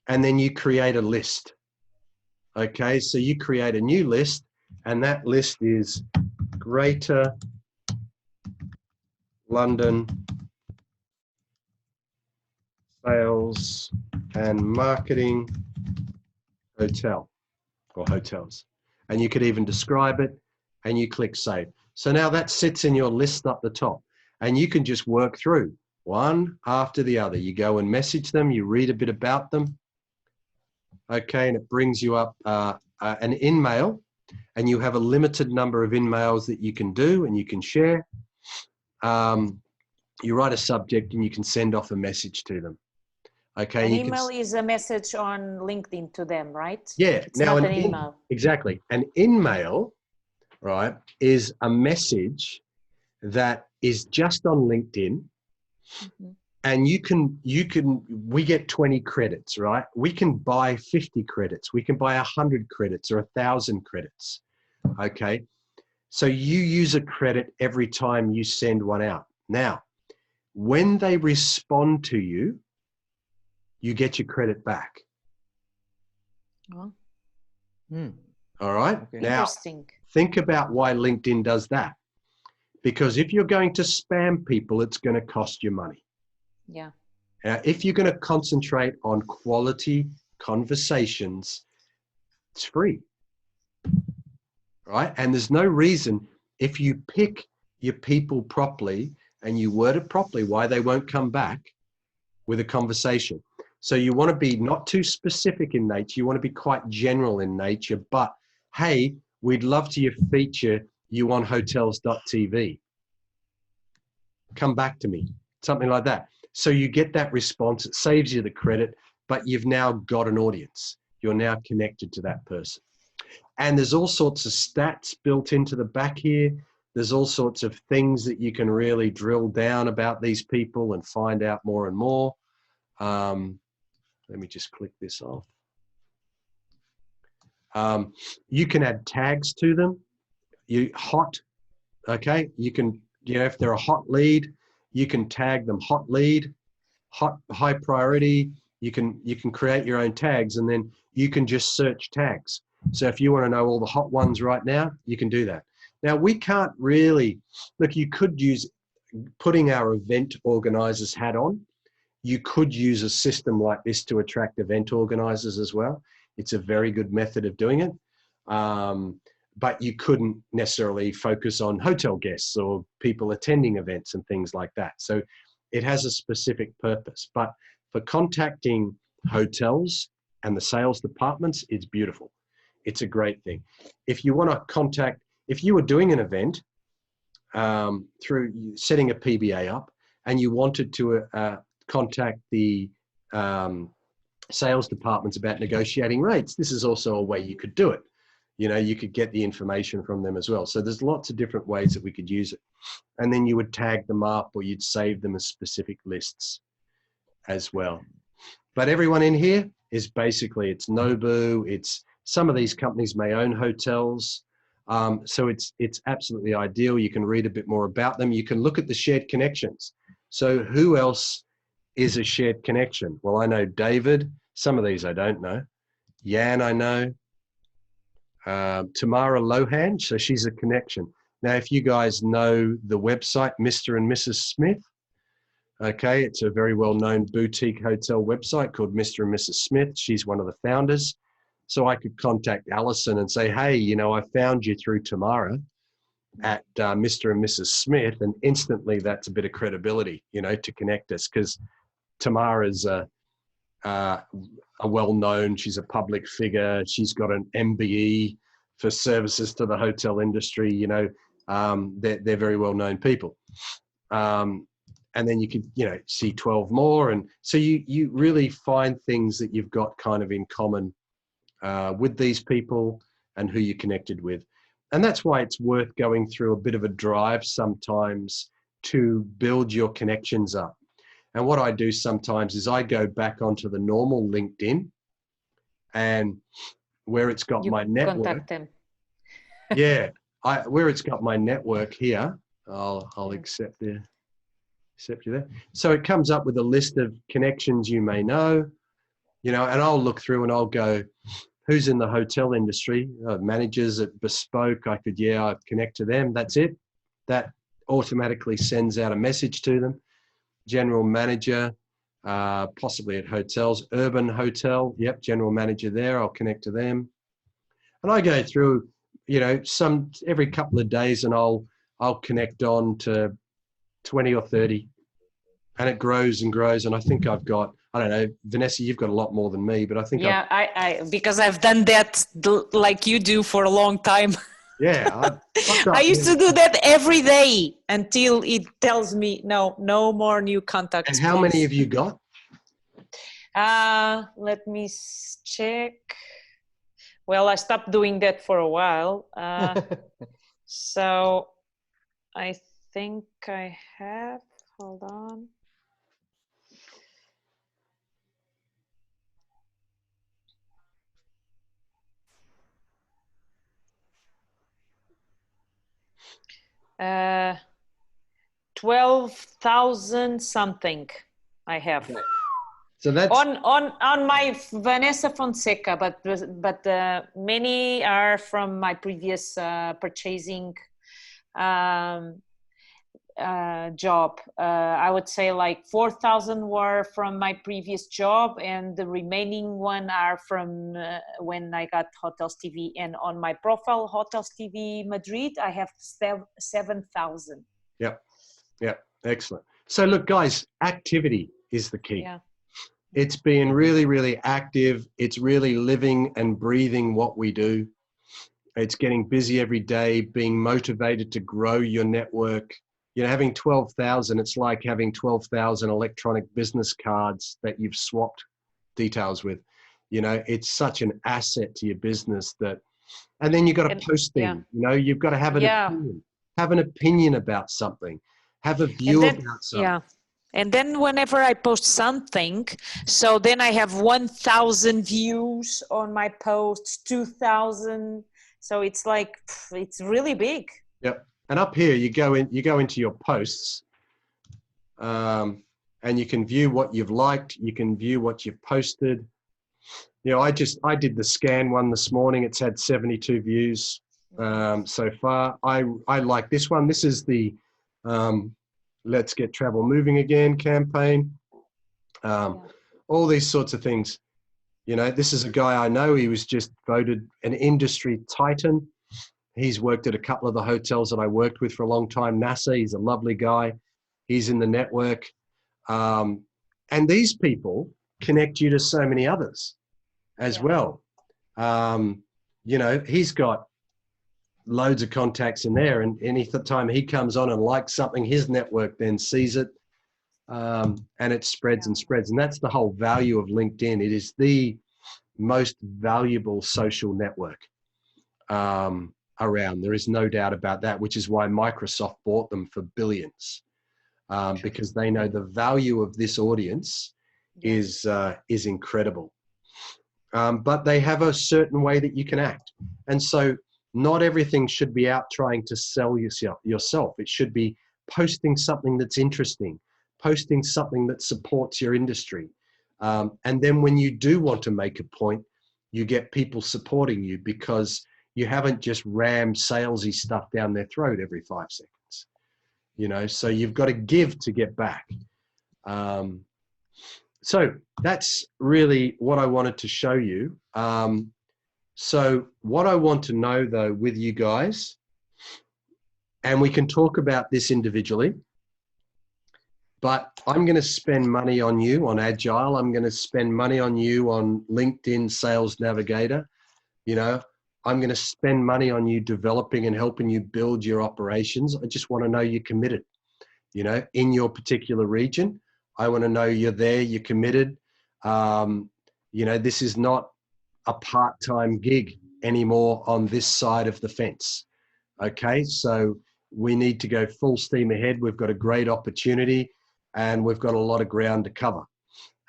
and then you create a list. Okay, so you create a new list, and that list is Greater London Sales and Marketing Hotel or hotels. And you could even describe it, and you click save. So now that sits in your list up the top, and you can just work through one after the other. You go and message them, you read a bit about them. Okay, and it brings you up an in-mail, and you have a limited number of in-mails that you can do and you can share. You write a subject and you can send off a message to them. Okay. An email is a message on LinkedIn to them, right? Yeah. It's not an email. Exactly. An in-mail, right, is a message that is just on LinkedIn, And we get 20 credits, right? We can buy 50 credits. We can buy 100 credits or 1,000 credits. Okay. So you use a credit every time you send one out. Now, when they respond to you, you get your credit back. Oh, All right. Okay. Now, interesting. think about why LinkedIn does that. Because if you're going to spam people, it's going to cost you money. Yeah. If you're going to concentrate on quality conversations, it's free. Right? And there's no reason, if you pick your people properly and you word it properly, why they won't come back with a conversation. So you want to be not too specific in nature. You want to be quite general in nature, but hey, we'd love to feature you on hotels.tv. Come back to me, something like that. So you get that response, it saves you the credit, but you've now got an audience. You're now connected to that person. And there's all sorts of stats built into the back here. There's all sorts of things that you can really drill down about these people and find out more and more. Let me just click this off. You can add tags to them. Okay? You can, if they're a hot lead, you can tag them hot lead, high priority. You can create your own tags, and then you can just search tags. So if you want to know all the hot ones right now, you can do that. Now, we can't really, look, you could use, putting our event organizers hat on, you could use a system like this to attract event organizers as well. It's a very good method of doing it. But you couldn't necessarily focus on hotel guests or people attending events and things like that. So it has a specific purpose. But for contacting hotels and the sales departments, it's beautiful. It's a great thing. If you want to contact, if you were doing an event through setting a PBA up and you wanted to contact the sales departments about negotiating rates, this is also a way you could do it. You could get the information from them as well. So there's lots of different ways that we could use it. And then you would tag them up or you'd save them as specific lists as well. But everyone in here is basically, it's Nobu, it's some of these companies may own hotels. So it's absolutely ideal. You can read a bit more about them. You can look at the shared connections. So who else is a shared connection? Well, I know David. Some of these I don't know. Jan, I know. Tamara Lohan, so she's a connection. Now, if you guys know the website, Mr. and Mrs. Smith, okay, it's a very well-known boutique hotel website called Mr. and Mrs. Smith. She's one of the founders. So I could contact Alison and say, hey, I found you through Tamara at Mr. and Mrs. Smith, and instantly that's a bit of credibility, to connect us, because Tamara's a well-known, she's a public figure, she's got an MBE for services to the hotel industry, they're very well-known people. And then you could, see 12 more. And so you really find things that you've got kind of in common with these people and who you're connected with. And that's why it's worth going through a bit of a drive sometimes to build your connections up. And what I do sometimes is I go back onto the normal LinkedIn, and where it's got my network. Contact them. Yeah, where it's got my network here, I'll accept you there. So it comes up with a list of connections you may know, and I'll look through and I'll go, who's in the hotel industry? Managers at Bespoke, I connect to them. That's it. That automatically sends out a message to them. General manager, possibly at hotels, Urban Hotel. Yep, general manager there. I'll connect to them. And I go through, every couple of days, and I'll connect on to 20 or 30, and it grows and grows. And I think I've got, I don't know, Vanessa, you've got a lot more than me, but I think I because I've done that like you do for a long time. Yeah. I used to do that every day until it tells me, no more new contacts. And how many have you got? Let me check. Well, I stopped doing that for a while. So I think I have, hold on. 12,000 something I have. Okay. So that's on my Vanessa Fonseca, but many are from my previous purchasing job. I would say like 4,000 were from my previous job, and the remaining one are from when I got Hotels TV. And on my profile, Hotels TV Madrid, I have 7,000. Yep. Yep. Excellent. So look, guys, activity is the key. Yeah. It's being really, really active. It's really living and breathing what we do. It's getting busy every day, being motivated to grow your network. You know, having 12,000, it's like having 12,000 electronic business cards that you've swapped details with. You know, it's such an asset to your business that, and then you've got to post things, you know, you've got to have an opinion about something, have a view about something. Yeah. And then whenever I post something, so then I have 1,000 views on my posts, 2,000. So it's like, it's really big. Yep. And up here, you go into your posts, and you can view what you've liked. You can view what you've posted. You know, I did the scan one this morning. It's had 72 views so far. I like this one. This is the Let's Get Travel Moving Again campaign. All these sorts of things. You know, this is a guy I know. He was just voted an industry titan. He's worked at a couple of the hotels that I worked with for a long time. NASA, he's a lovely guy. He's in the network. And these people connect you to so many others as well. You know, he's got loads of contacts in there, and any time he comes on and likes something, his network then sees it, and it spreads and spreads. And that's the whole value of LinkedIn. It is the most valuable social network around. There is no doubt about that, which is why Microsoft bought them for billions, because they know the value of this audience is incredible. But they have a certain way that you can act. And so not everything should be out trying to sell yourself. It should be posting something that's interesting, posting something that supports your industry. And then when you do want to make a point, you get people supporting you because you haven't just rammed salesy stuff down their throat every 5 seconds. You know, so you've got to give to get back. So that's really what I wanted to show you. So what I want to know though with you guys, and we can talk about this individually, but I'm going to spend money on you on Agile. I'm going to spend money on you on LinkedIn Sales Navigator. You know, I'm going to spend money on you developing and helping you build your operations. I just want to know you're committed, you know, in your particular region. I want to know you're there, you're committed. You know, this is not a part-time gig anymore on this side of the fence. Okay, so we need to go full steam ahead. We've got a great opportunity and we've got a lot of ground to cover.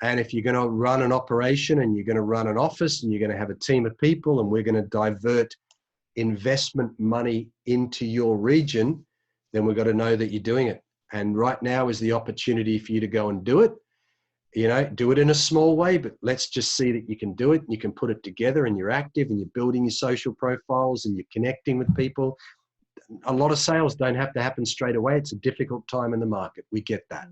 And if you're going to run an operation and you're going to run an office and you're going to have a team of people and we're going to divert investment money into your region, then we've got to know that you're doing it. And right now is the opportunity for you to go and do it. You know, do it in a small way, but let's just see that you can do it. You can put it together and you're active and you're building your social profiles and you're connecting with people. A lot of sales don't have to happen straight away. It's a difficult time in the market. We get that.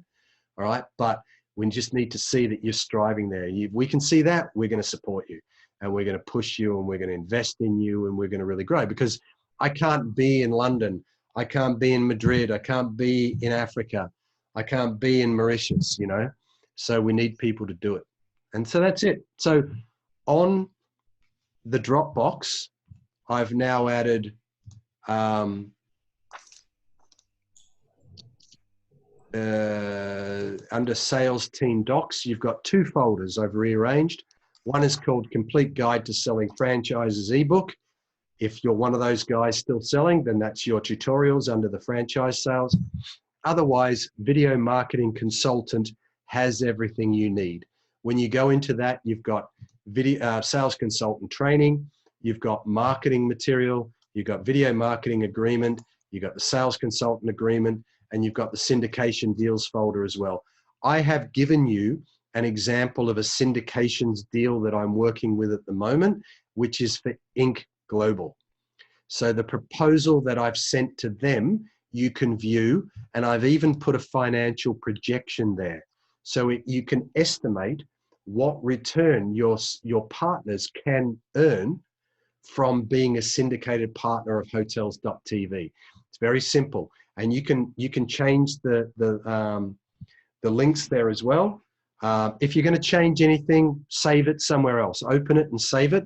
All right. But we just need to see that you're striving there. If we can see that, we're going to support you and we're going to push you and we're going to invest in you and we're going to really grow, because I can't be in London. I can't be in Madrid. I can't be in Africa. I can't be in Mauritius, you know? So we need people to do it. And so that's it. So on the Dropbox, I've now added under Sales Team Docs, you've got 2 folders I've rearranged. One is called Complete Guide to Selling Franchises ebook. If you're one of those guys still selling, then that's your tutorials under the franchise sales. Otherwise, Video Marketing Consultant has everything you need. When you go into that, you've got video sales consultant training, you've got marketing material, you've got video marketing agreement, you've got the sales consultant agreement, and you've got the syndication deals folder as well. I have given you an example of a syndications deal that I'm working with at the moment, which is for Inc. Global. So the proposal that I've sent to them, you can view, and I've even put a financial projection there. So you can estimate what return your partners can earn from being a syndicated partner of Hotels.tv. It's very simple, and you can change the links there as well. If you're going to change anything, save it somewhere else. Open it and save it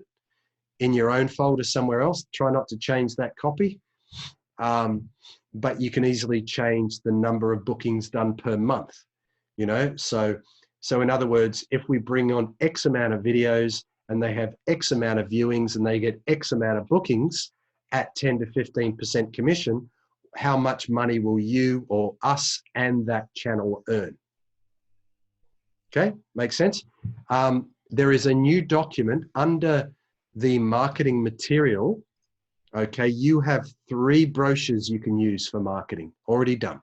in your own folder somewhere else. Try not to change that copy. But you can easily change the number of bookings done per month, you know? So in other words, if we bring on X amount of videos and they have X amount of viewings and they get X amount of bookings at 10 to 15% commission, how much money will you or us and that channel earn? Okay, makes sense? There is a new document under the marketing material. Okay, you have 3 brochures you can use for marketing, already done.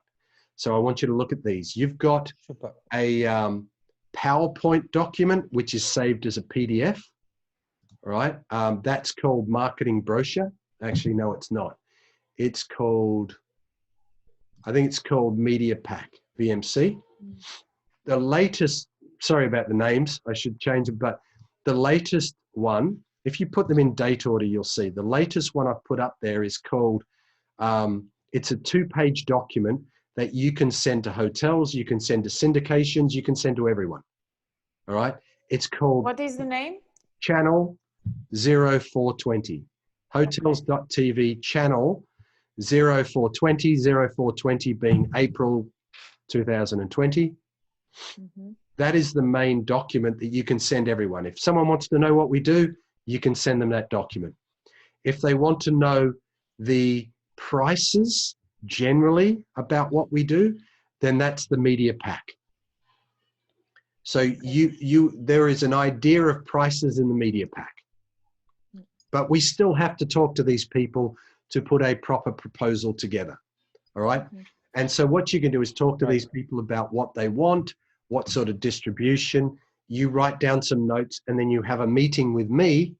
So I want you to look at these. You've got a PowerPoint document, which is saved as a PDF, right? That's called marketing brochure. Actually, no, it's not. It's called, I think it's called Media Pack, VMC. The latest, sorry about the names, I should change it, but the latest one, if you put them in date order, you'll see. The latest one I've put up there is called, it's a 2-page document that you can send to hotels, you can send to syndications, you can send to everyone. All right? It's called... What is the name? Channel 0420. Hotels.tv channel 0420, 0420 being April 2020. That is the main document that you can send everyone. If someone wants to know what we do, you can send them that document. If they want to know the prices generally about what we do, then that's the media pack. So there is an idea of prices in the media pack, but we still have to talk to these people to put a proper proposal together. All right. And so what you can do is talk to these people about what they want, what sort of distribution. You write down some notes, and then you have a meeting with me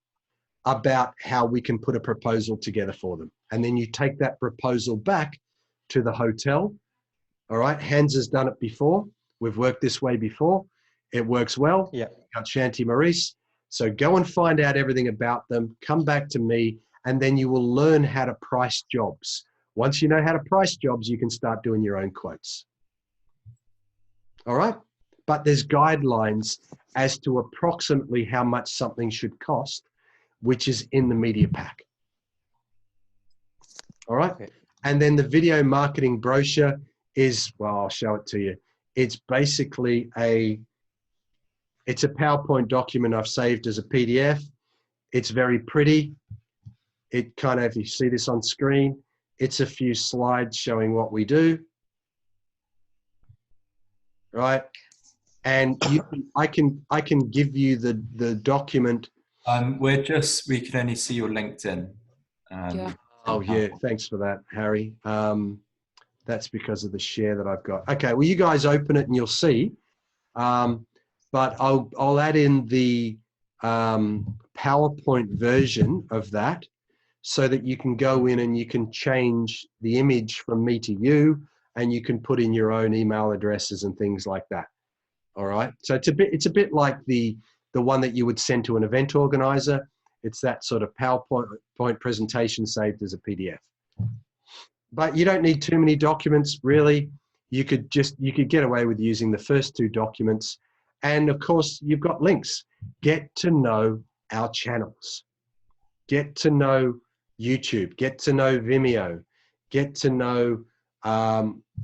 about how we can put a proposal together for them. And then you take that proposal back to the hotel. All right. Hans has done it before. We've worked this way before. It works well. Yeah. Got Shanti Maurice. So go and find out everything about them. Come back to me, and then you will learn how to price jobs. Once you know how to price jobs, you can start doing your own quotes. All right. But there's guidelines as to approximately how much something should cost, which is in the media pack. All right. Okay. And then the video marketing brochure is, well, I'll show it to you. It's basically it's a PowerPoint document I've saved as a PDF. It's very pretty. It kind of, if you see this on screen, it's a few slides showing what we do. Right. And I can give you the document. We can only see your LinkedIn. Yeah. Oh yeah, thanks for that, Harry. That's because of the share that I've got. Okay, well you guys open it and you'll see. But I'll add in the PowerPoint version of that so that you can go in and you can change the image from me to you, and you can put in your own email addresses and things like that. All right. So it's a bit like the one that you would send to an event organizer. It's that sort of PowerPoint presentation saved as a PDF. But you don't need too many documents, really. You could get away with using the first 2 documents. And of course, you've got links. Get to know our channels. Get to know YouTube. Get to know Vimeo. Get to know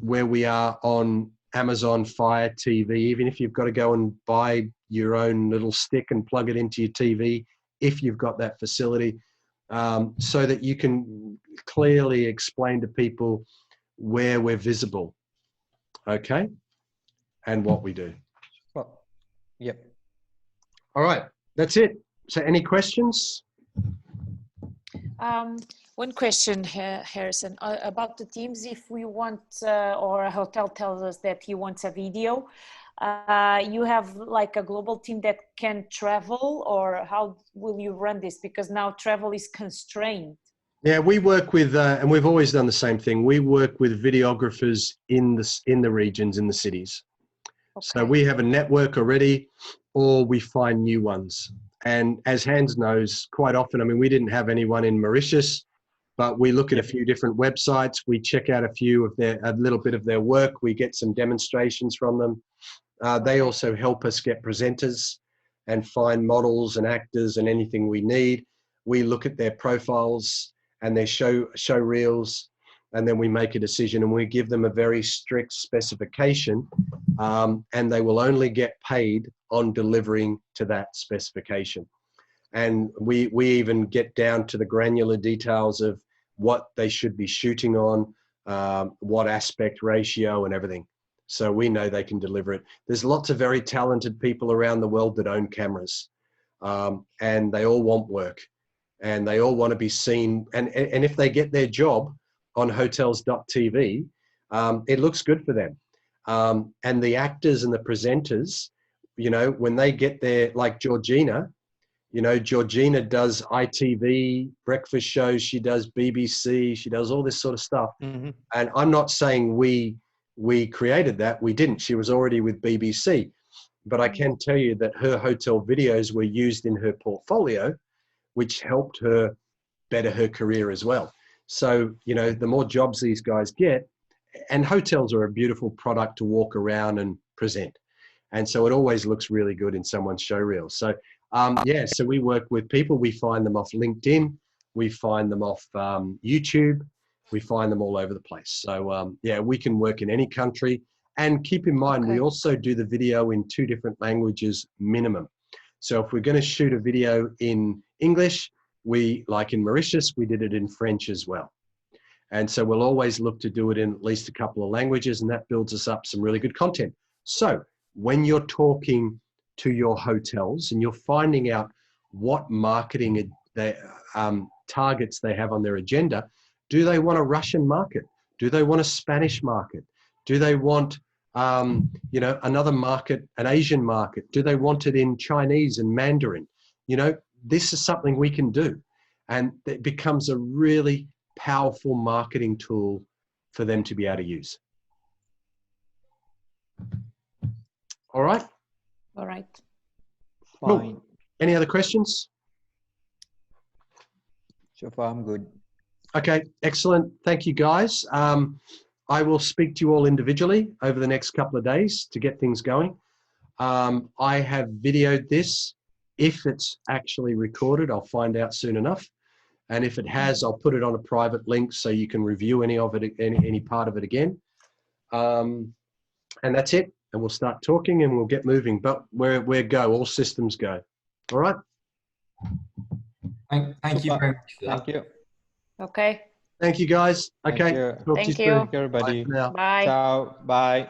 where we are on Amazon Fire TV, even if you've got to go and buy your own little stick and plug it into your TV, if you've got that facility, so that you can clearly explain to people where we're visible, okay, and what we do. Well, yep. All right, that's it. So any questions? One question, Harrison, about the teams. If we want, or a hotel tells us that he wants a video, you have like a global team that can travel, or how will you run this? Because now travel is constrained. Yeah, we work with, and we've always done the same thing. We work with videographers in the regions, in the cities. Okay. So we have a network already, or we find new ones. And as Hans knows, quite often, I mean, we didn't have anyone in Mauritius, but we look at a few different websites. We check out a little bit of their work. We get some demonstrations from them. They also help us get presenters and find models and actors and anything we need. We look at their profiles and their show reels, and then we make a decision, and we give them a very strict specification, and they will only get paid on delivering to that specification. And we even get down to the granular details of what they should be shooting on, what aspect ratio and everything. So we know they can deliver it. There's lots of very talented people around the world that own cameras, and they all want work, and they all want to be seen. And if they get their job on hotels.tv, it looks good for them. And the actors and the presenters, you know, when they get there, like Georgina, you know, Georgina does ITV breakfast shows, she does BBC, she does all this sort of stuff. Mm-hmm. And I'm not saying we created that, we didn't. She was already with BBC. But I can tell you that her hotel videos were used in her portfolio, which helped her better her career as well. So, you know, the more jobs these guys get, and hotels are a beautiful product to walk around and present. And so it always looks really good in someone's show reel. So, yeah, so we work with people. We find them off LinkedIn. We find them off YouTube. We find them all over the place. So, yeah, we can work in any country. And keep in mind, we also do the video in 2 different languages minimum. So if we're going to shoot a video in English, like in Mauritius, we did it in French as well. And so we'll always look to do it in at least a couple of languages, and that builds us up some really good content. So when you're talking to your hotels and you're finding out what marketing targets they have on their agenda, do they want a Russian market? Do they want a Spanish market? Do they want, you know, another market, an Asian market? Do they want it in Chinese and Mandarin? You know, this is something we can do. And it becomes a really powerful marketing tool for them to be able to use. All right. All right. Fine. Cool. Any other questions? So far, I'm good. Okay, excellent. Thank you, guys. I will speak to you all individually over the next couple of days to get things going. I have videoed this. If it's actually recorded, I'll find out soon enough. And if it has, I'll put it on a private link so you can review any of it, any part of it again. And that's it. And we'll start talking and we'll get moving. But we're go, all systems go. All right. Thank you very much for that. Thank you. Okay. Thank you, guys. Okay. Thank you. Talk to Thank you you. soon. Thank you, everybody. Bye for now. Bye. Ciao. Bye.